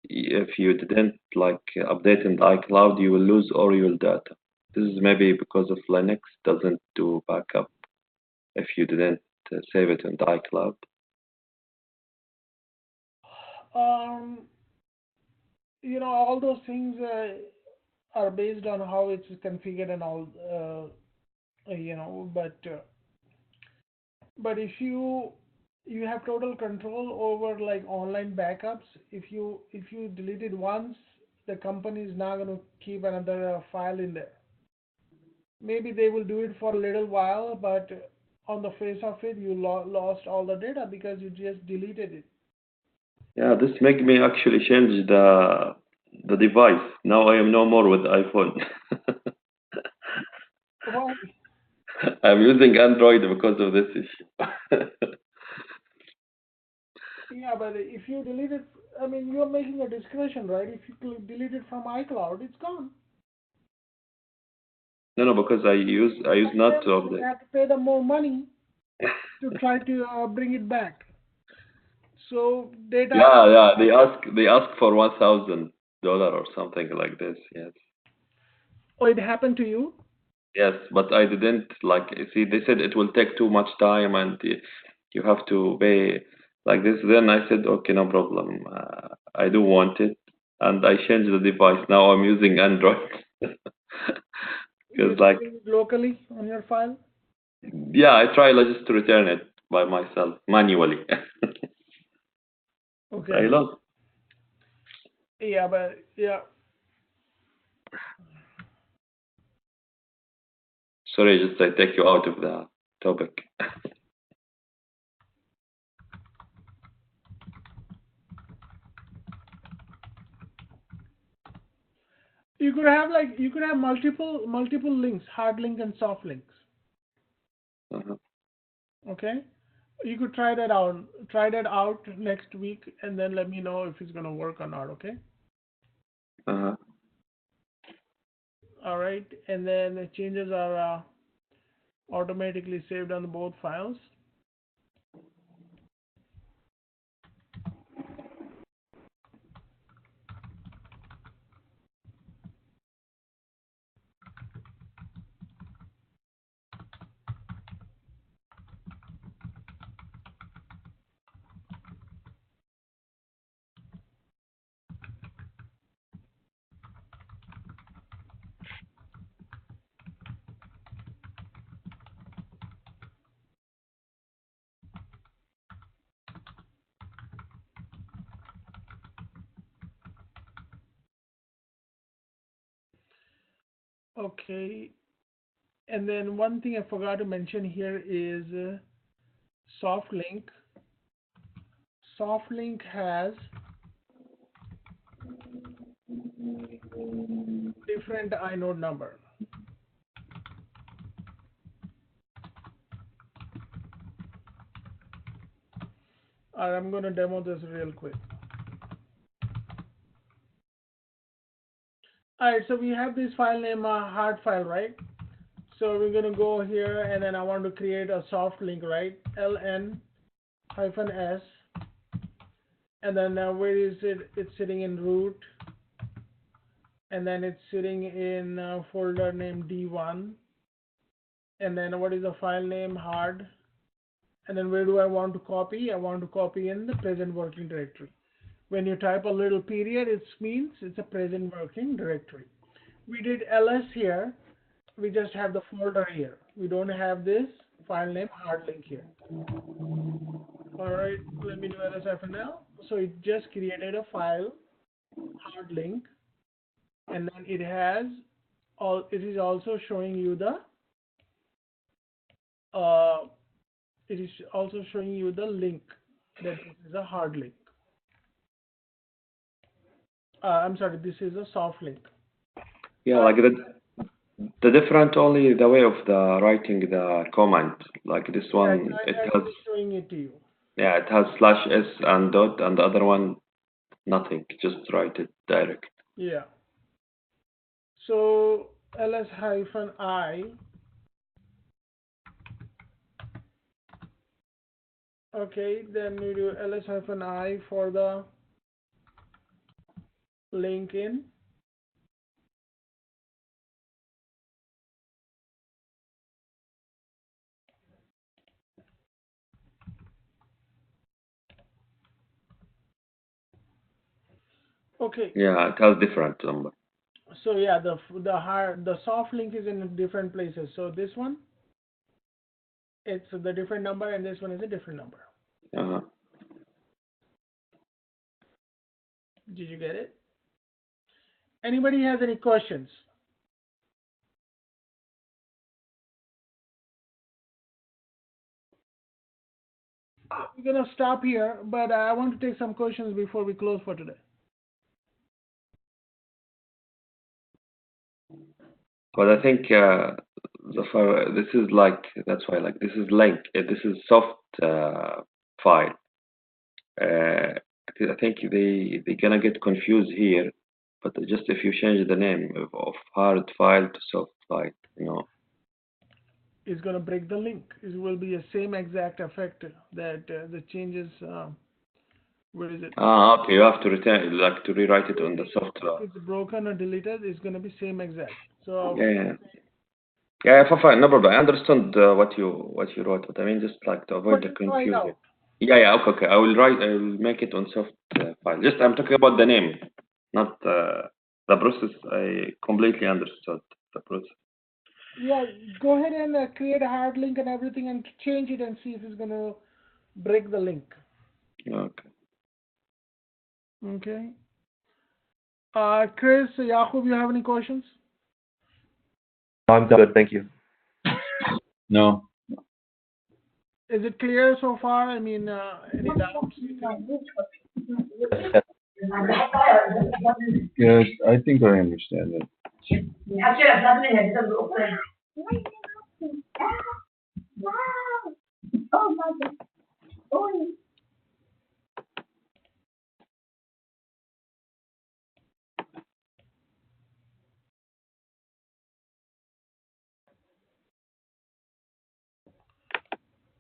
if you didn't like update in the iCloud, you will lose all your data. This is maybe because of Linux doesn't do backup if you didn't save it in the iCloud. Um, all those things are based on how it's configured and all, but if you have total control over like online backups. If you delete it once, the company is not going to keep another file in there. Maybe they will do it for a little while, but on the face of it, you lost all the data because you just deleted it. Yeah, this make me actually change the device. Now I am no more with iPhone. Why? I'm using Android because of this issue. Yeah, but if you delete it, I mean, you're making a discretion, right? If you delete it from iCloud, it's gone. No, because I use And not then to you update. have to pay them more money to try to bring it back. So data, Yeah, yeah. They ask for $1,000 or something like this. Yes. oh, it happened to you? Yes, but I didn't like. See, they said it will take too much time and you have to pay like this. Then I said, okay, no problem. I do want it, and I changed the device. Now I'm using Android. You're Because like, saving it locally on your file? yeah, I try like, just to return it by myself manually. I Okay. love. Yeah, but yeah, Sorry, just I take you out of the topic. you could have multiple links, hard link and soft links. Uh-huh. Okay, you could try that out. Try that out next week, and then let me know if it's gonna work or not. Okay. Uh-huh. All right, and then the changes are automatically saved on both files. Okay, and then one thing I forgot to mention here is soft link. Soft link has different inode number. I'm going to demo this real quick. All right, so we have this file name hard file, right? So we're going to go here, and then I want to create a soft link, right? ln-s, and then where is it? It's sitting in root, and then it's sitting in a folder named D1, and then what is the file name? Hard. And then where do I want to copy? I want to copy in the present working directory. When you type a little period, it means it's a present working directory. We did ls here. We just have the folder here. We don't have this file name hard link here. All right, let me do ls-l. So it just created a file hard link, and then it has all. It is also showing you the it is also showing you the link that this is a hard link. I'm sorry, this is a soft link. Yeah, like the different only the way of the writing the comment. Like this Yeah, one, it I'm has just showing it to you. yeah, it has slash s and dot, and the other one nothing. Just write it direct. Yeah. So ls-I. Okay, then we do ls-I for the link in. Okay, Yeah, it has different number. so yeah, the soft link is in different places. So this one, it's the different number, and this one is a different number. Uh-huh. Did you get it? Anybody has any questions? We're gonna stop here, but I want to take some questions before we close for today. But I think Zafar, this is like that's why like this is link. This is soft file. I think they gonna get confused here. But just if you change the name of hard file to soft file, you know. Is gonna break the link. It will be the same exact effect that the changes. Where is it? Ah, okay. You have to return like to rewrite it on the software. If it's broken or deleted, it's gonna be same exact. So Yeah, yeah. Yeah, fine, no problem. I understand what you wrote, but I mean just like to avoid but the just try it confusion. out. Yeah, yeah, okay, okay. I will write. I will make it on soft file. Just I'm talking about the name, not the process. I completely understood the process. Yeah, go ahead and create a hard link and everything, and change it and see if it's gonna break the link. Okay. Okay. Chris, Yaqub, you have any questions? I'm good, thank you. No. Is it clear so far? I mean, any doubts? Yes, I think I understand it.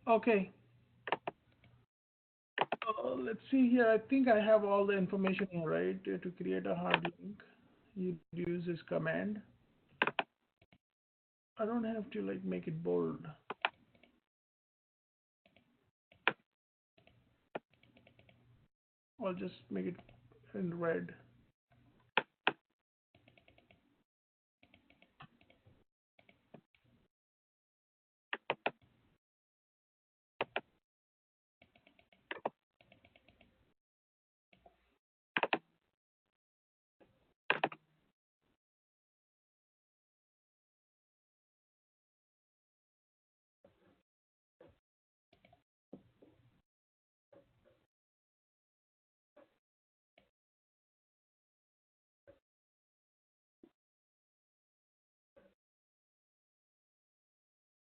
Okay. Let's see here. I think I have all the information here, right? To create a hard link, you use this command. I don't have to like make it bold. I'll just make it in red.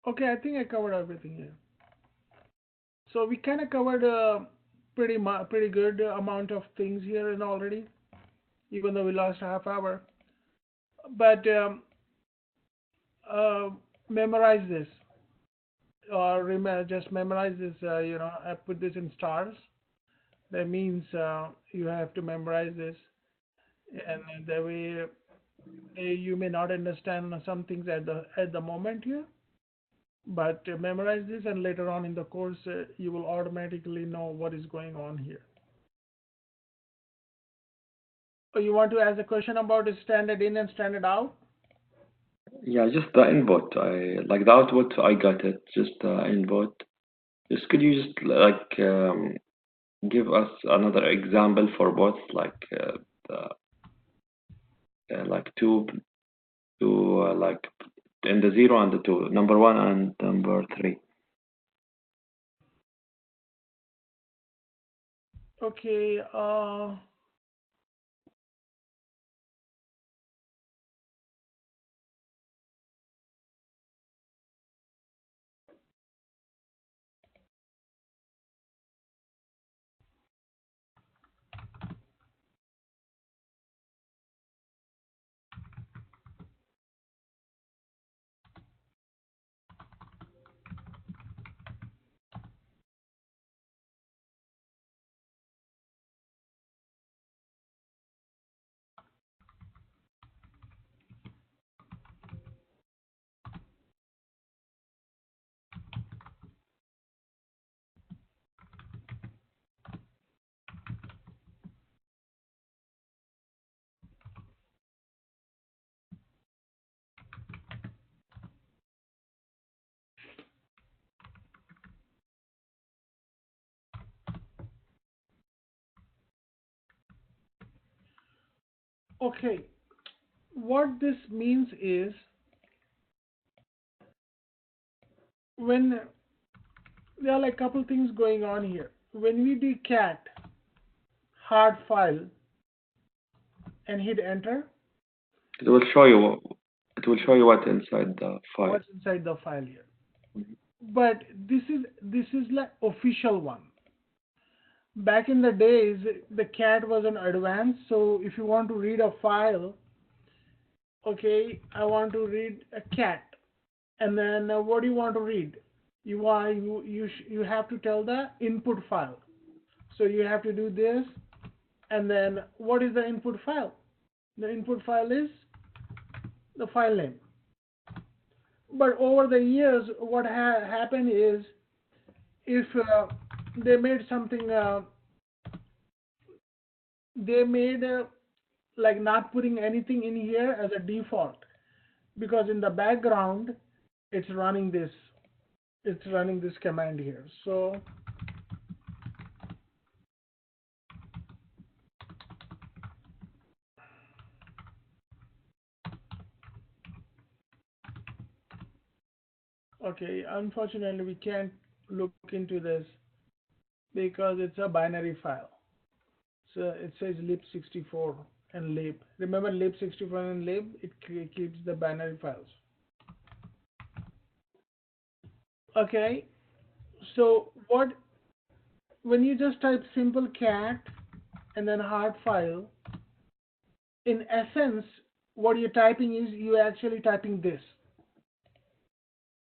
Okay, I think I covered everything here. So we kind of covered a pretty good amount of things here and already, even though we lost a half hour. But uh, memorize this, or just memorize this. I put this in stars. That means you have to memorize this, and that way you may not understand some things at the moment here, but memorize this, and later on in the course you will automatically know what is going on here. Oh, you want to ask a question about the standard in and standard out? Yeah, just the input. I like the output. I got it. Just the input. Just could you just like give us another example for both, like the like two like in the zero and the two, number one and number three. Okay. Okay. What this means is when there are like a couple things going on here. When we do cat hard file and hit enter, It will show you. It will show you what inside the file. what's inside the file here. But this is like official one. Back in the days, the cat was an advanced, so if you want to read a file, okay, I want to read a cat, and then what do you want to read? You have to tell the input file. So you have to do this, and then what is the input file? The input file is the file name. But over the years, what happened is if they made something, they made like not putting anything in here as a default, because in the background it's running this command here. So Okay, unfortunately, we can't look into this because it's a binary file. So it says lib64 and lib. Remember lib64 and lib, it keeps the binary files. Okay, so when you just type simple cat and then hard file, in essence, what you're typing is you're actually typing this.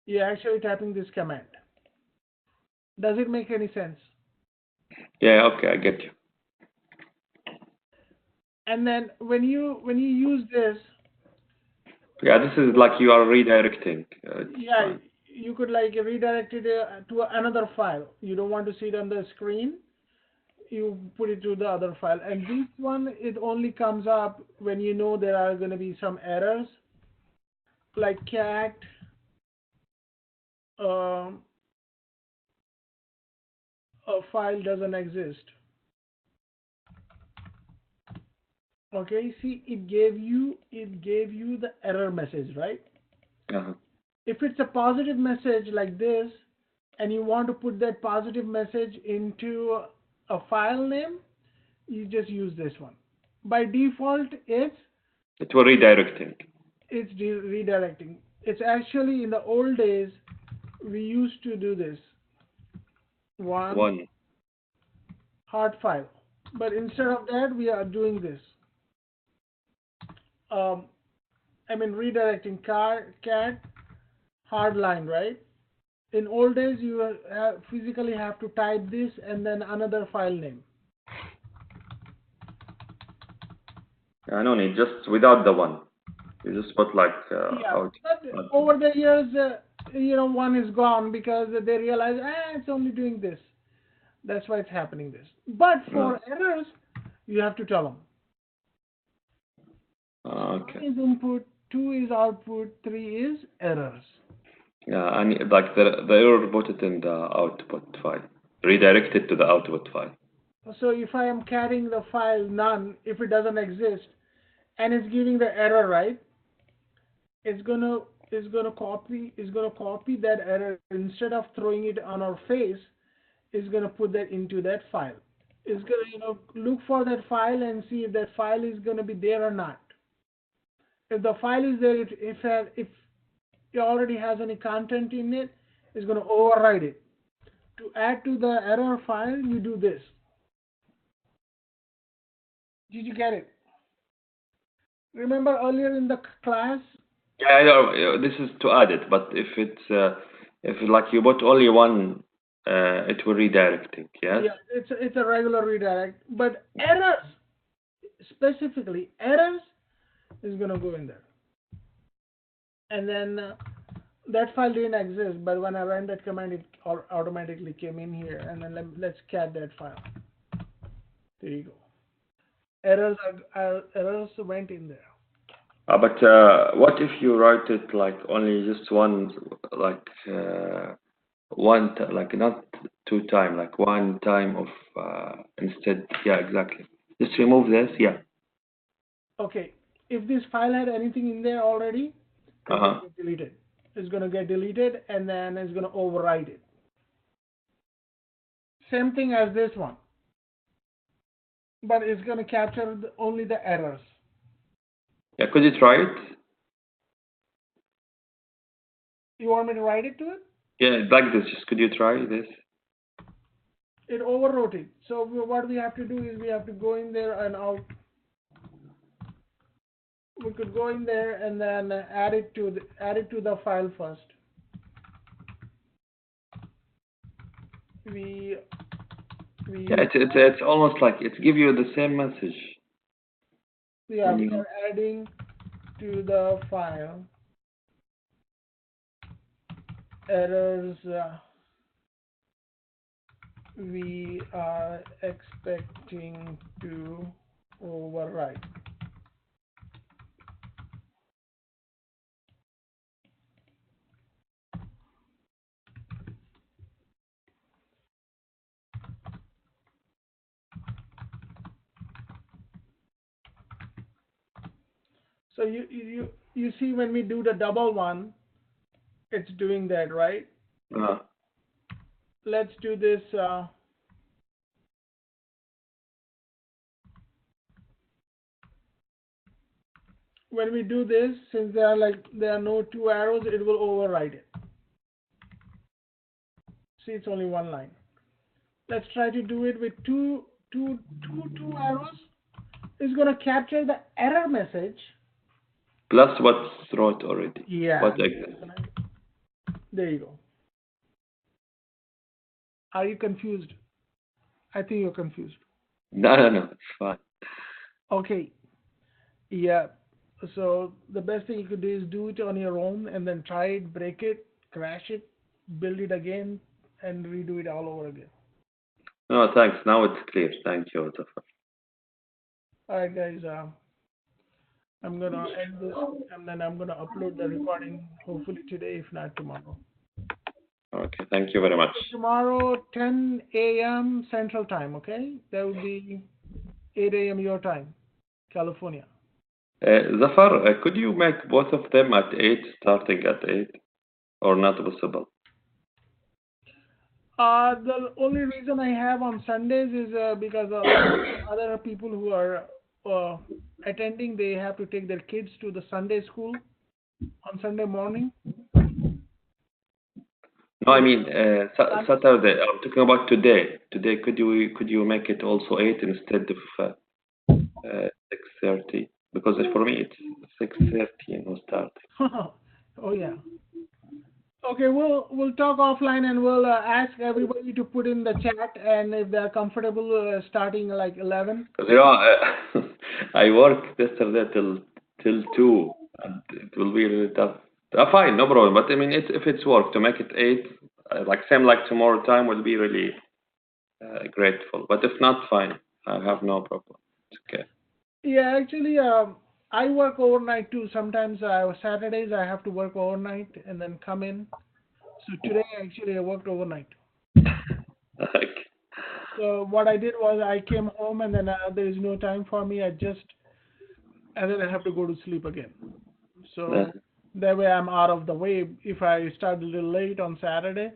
You're actually typing this command. Does it make any sense? Yeah, okay, I get you. And then when you use this, Yeah, this is like you are redirecting. It's yeah, fine. you could like redirect it to another file. You don't want to see it on the screen. You put it to the other file. And this one, it only comes up when you know there are going to be some errors, like cat. Um, a file doesn't exist. Okay, see, it gave you the error message, right? Uh-huh. If it's a positive message like this, and you want to put that positive message into a file name, you just use this one. By default, It will redirecting. it's redirecting. It's actually in the old days we used to do this one One. hard file, but instead of that we are doing this. Um, I mean redirecting cat hard line, right? In old days you physically have to type this and then another file name. I don't need just without the one. You just put like Yeah, out. but over the years, one is gone because they realize, it's only doing this. That's why it's happening this. But Uh, for errors, you have to tell them. One okay. is input, two is output, three is errors. Yeah, I need like the error put it in the output file. Redirect it to the output file. So if I am carrying the file none, if it doesn't exist, and it's giving the error, right? It's gonna it's gonna copy that error instead of throwing it on our face. It's gonna put that into that file. It's gonna look for that file and see if that file is gonna be there or not. If the file is there, if it already has any content in it, it's gonna override it. To add to the error file, you do this. Did you get it? Remember earlier in the class? Yeah, I know. This is to add it, but if like you put only one, it will redirecting. Yes. Yeah, it's a regular redirect, but errors, specifically errors, is gonna go in there. And then that file didn't exist, but when I ran that command, it automatically came in here. And then let's cat that file. There you go. Errors went in there. But what if you write it like only just one, like like not two time, like one time of instead? Yeah, exactly. Just remove this. Yeah. Okay, if this file had anything in there already, Uh it's gonna huh. get deleted. It's gonna get deleted, and then it's gonna override it. Same thing as this one, but it's gonna capture only the errors. Yeah. Could you try it? You want me to write it to it? Yeah, like this. Just could you try this? It overwrote it. So what we have to do is we have to go in there and out. We could go in there and then add it to the file first. We Yeah, we it's almost like it give you the same message yeah when we you. are adding to the file errors. We are expecting to overwrite. So you see when we do the double one, It's doing that, right? Uh, Let's do this. When we do this, since there are no two arrows, it will override it. See, it's only one line. Let's try to do it with two arrows. It's gonna capture the error message. plus what's wrote already. Yeah. What exists. There you go. Are you confused? I think you're confused. No, it's fine. Okay. Yeah. So the best thing you could do is do it on your own and then try it, break it, crash it, build it again, and redo it all over again. No, thanks. Now it's clear. Thank you, Zafar. All right, guys. I'm gonna end this and then I'm gonna upload the recording hopefully today, if not tomorrow. Okay, thank you very much. Tomorrow, 10 a.m. Central Time. Okay, that would be 8 a.m. your time, California. Zafar, could you make both of them at 8, starting at 8, or not possible? The only reason I have on Sundays is because a lot of other people who are uh, attending, they have to take their kids to the Sunday school on Sunday morning. No, I mean Saturday. I'm talking about today. Today, could you make it also 8 instead of 6:30? Because for me it's 6:30 and we'll start. Oh yeah. Okay, we'll talk offline and we'll ask everybody to put in the chat and if they're comfortable starting like 11. Because I work yesterday till 2, and it will be really tough. Fine, no problem. But I mean, if it's work to make it 8, like same like tomorrow time, will be really grateful. But if not, fine. I have no problem. It's okay. Yeah, actually, I work overnight too. Sometimes Saturdays I have to work overnight and then come in. So today actually I worked overnight. Okay. So what I did was I came home and then there is no time for me. And then I have to go to sleep again. So that way I'm out of the way if I start a little late on Saturday.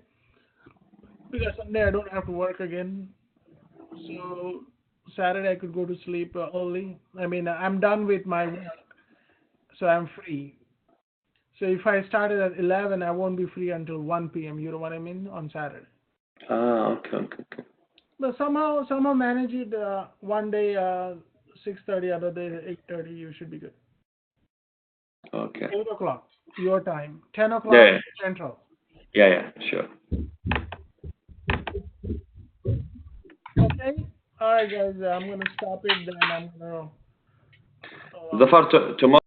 Because Sunday I don't have to work again. So Saturday I could go to sleep early. I mean, I'm done with my work, so I'm free. So if I started at 11, I won't be free until 1 p.m. You know what I mean? On Saturday. Okay. But somehow manage it. One day 6:30, other day 8:30. You should be good. Okay. 8 o'clock your time. 10 o'clock Yeah, Central. yeah, sure. Okay. All right, guys. I'm gonna stop it. Then I'm gonna. Zafar, tomorrow.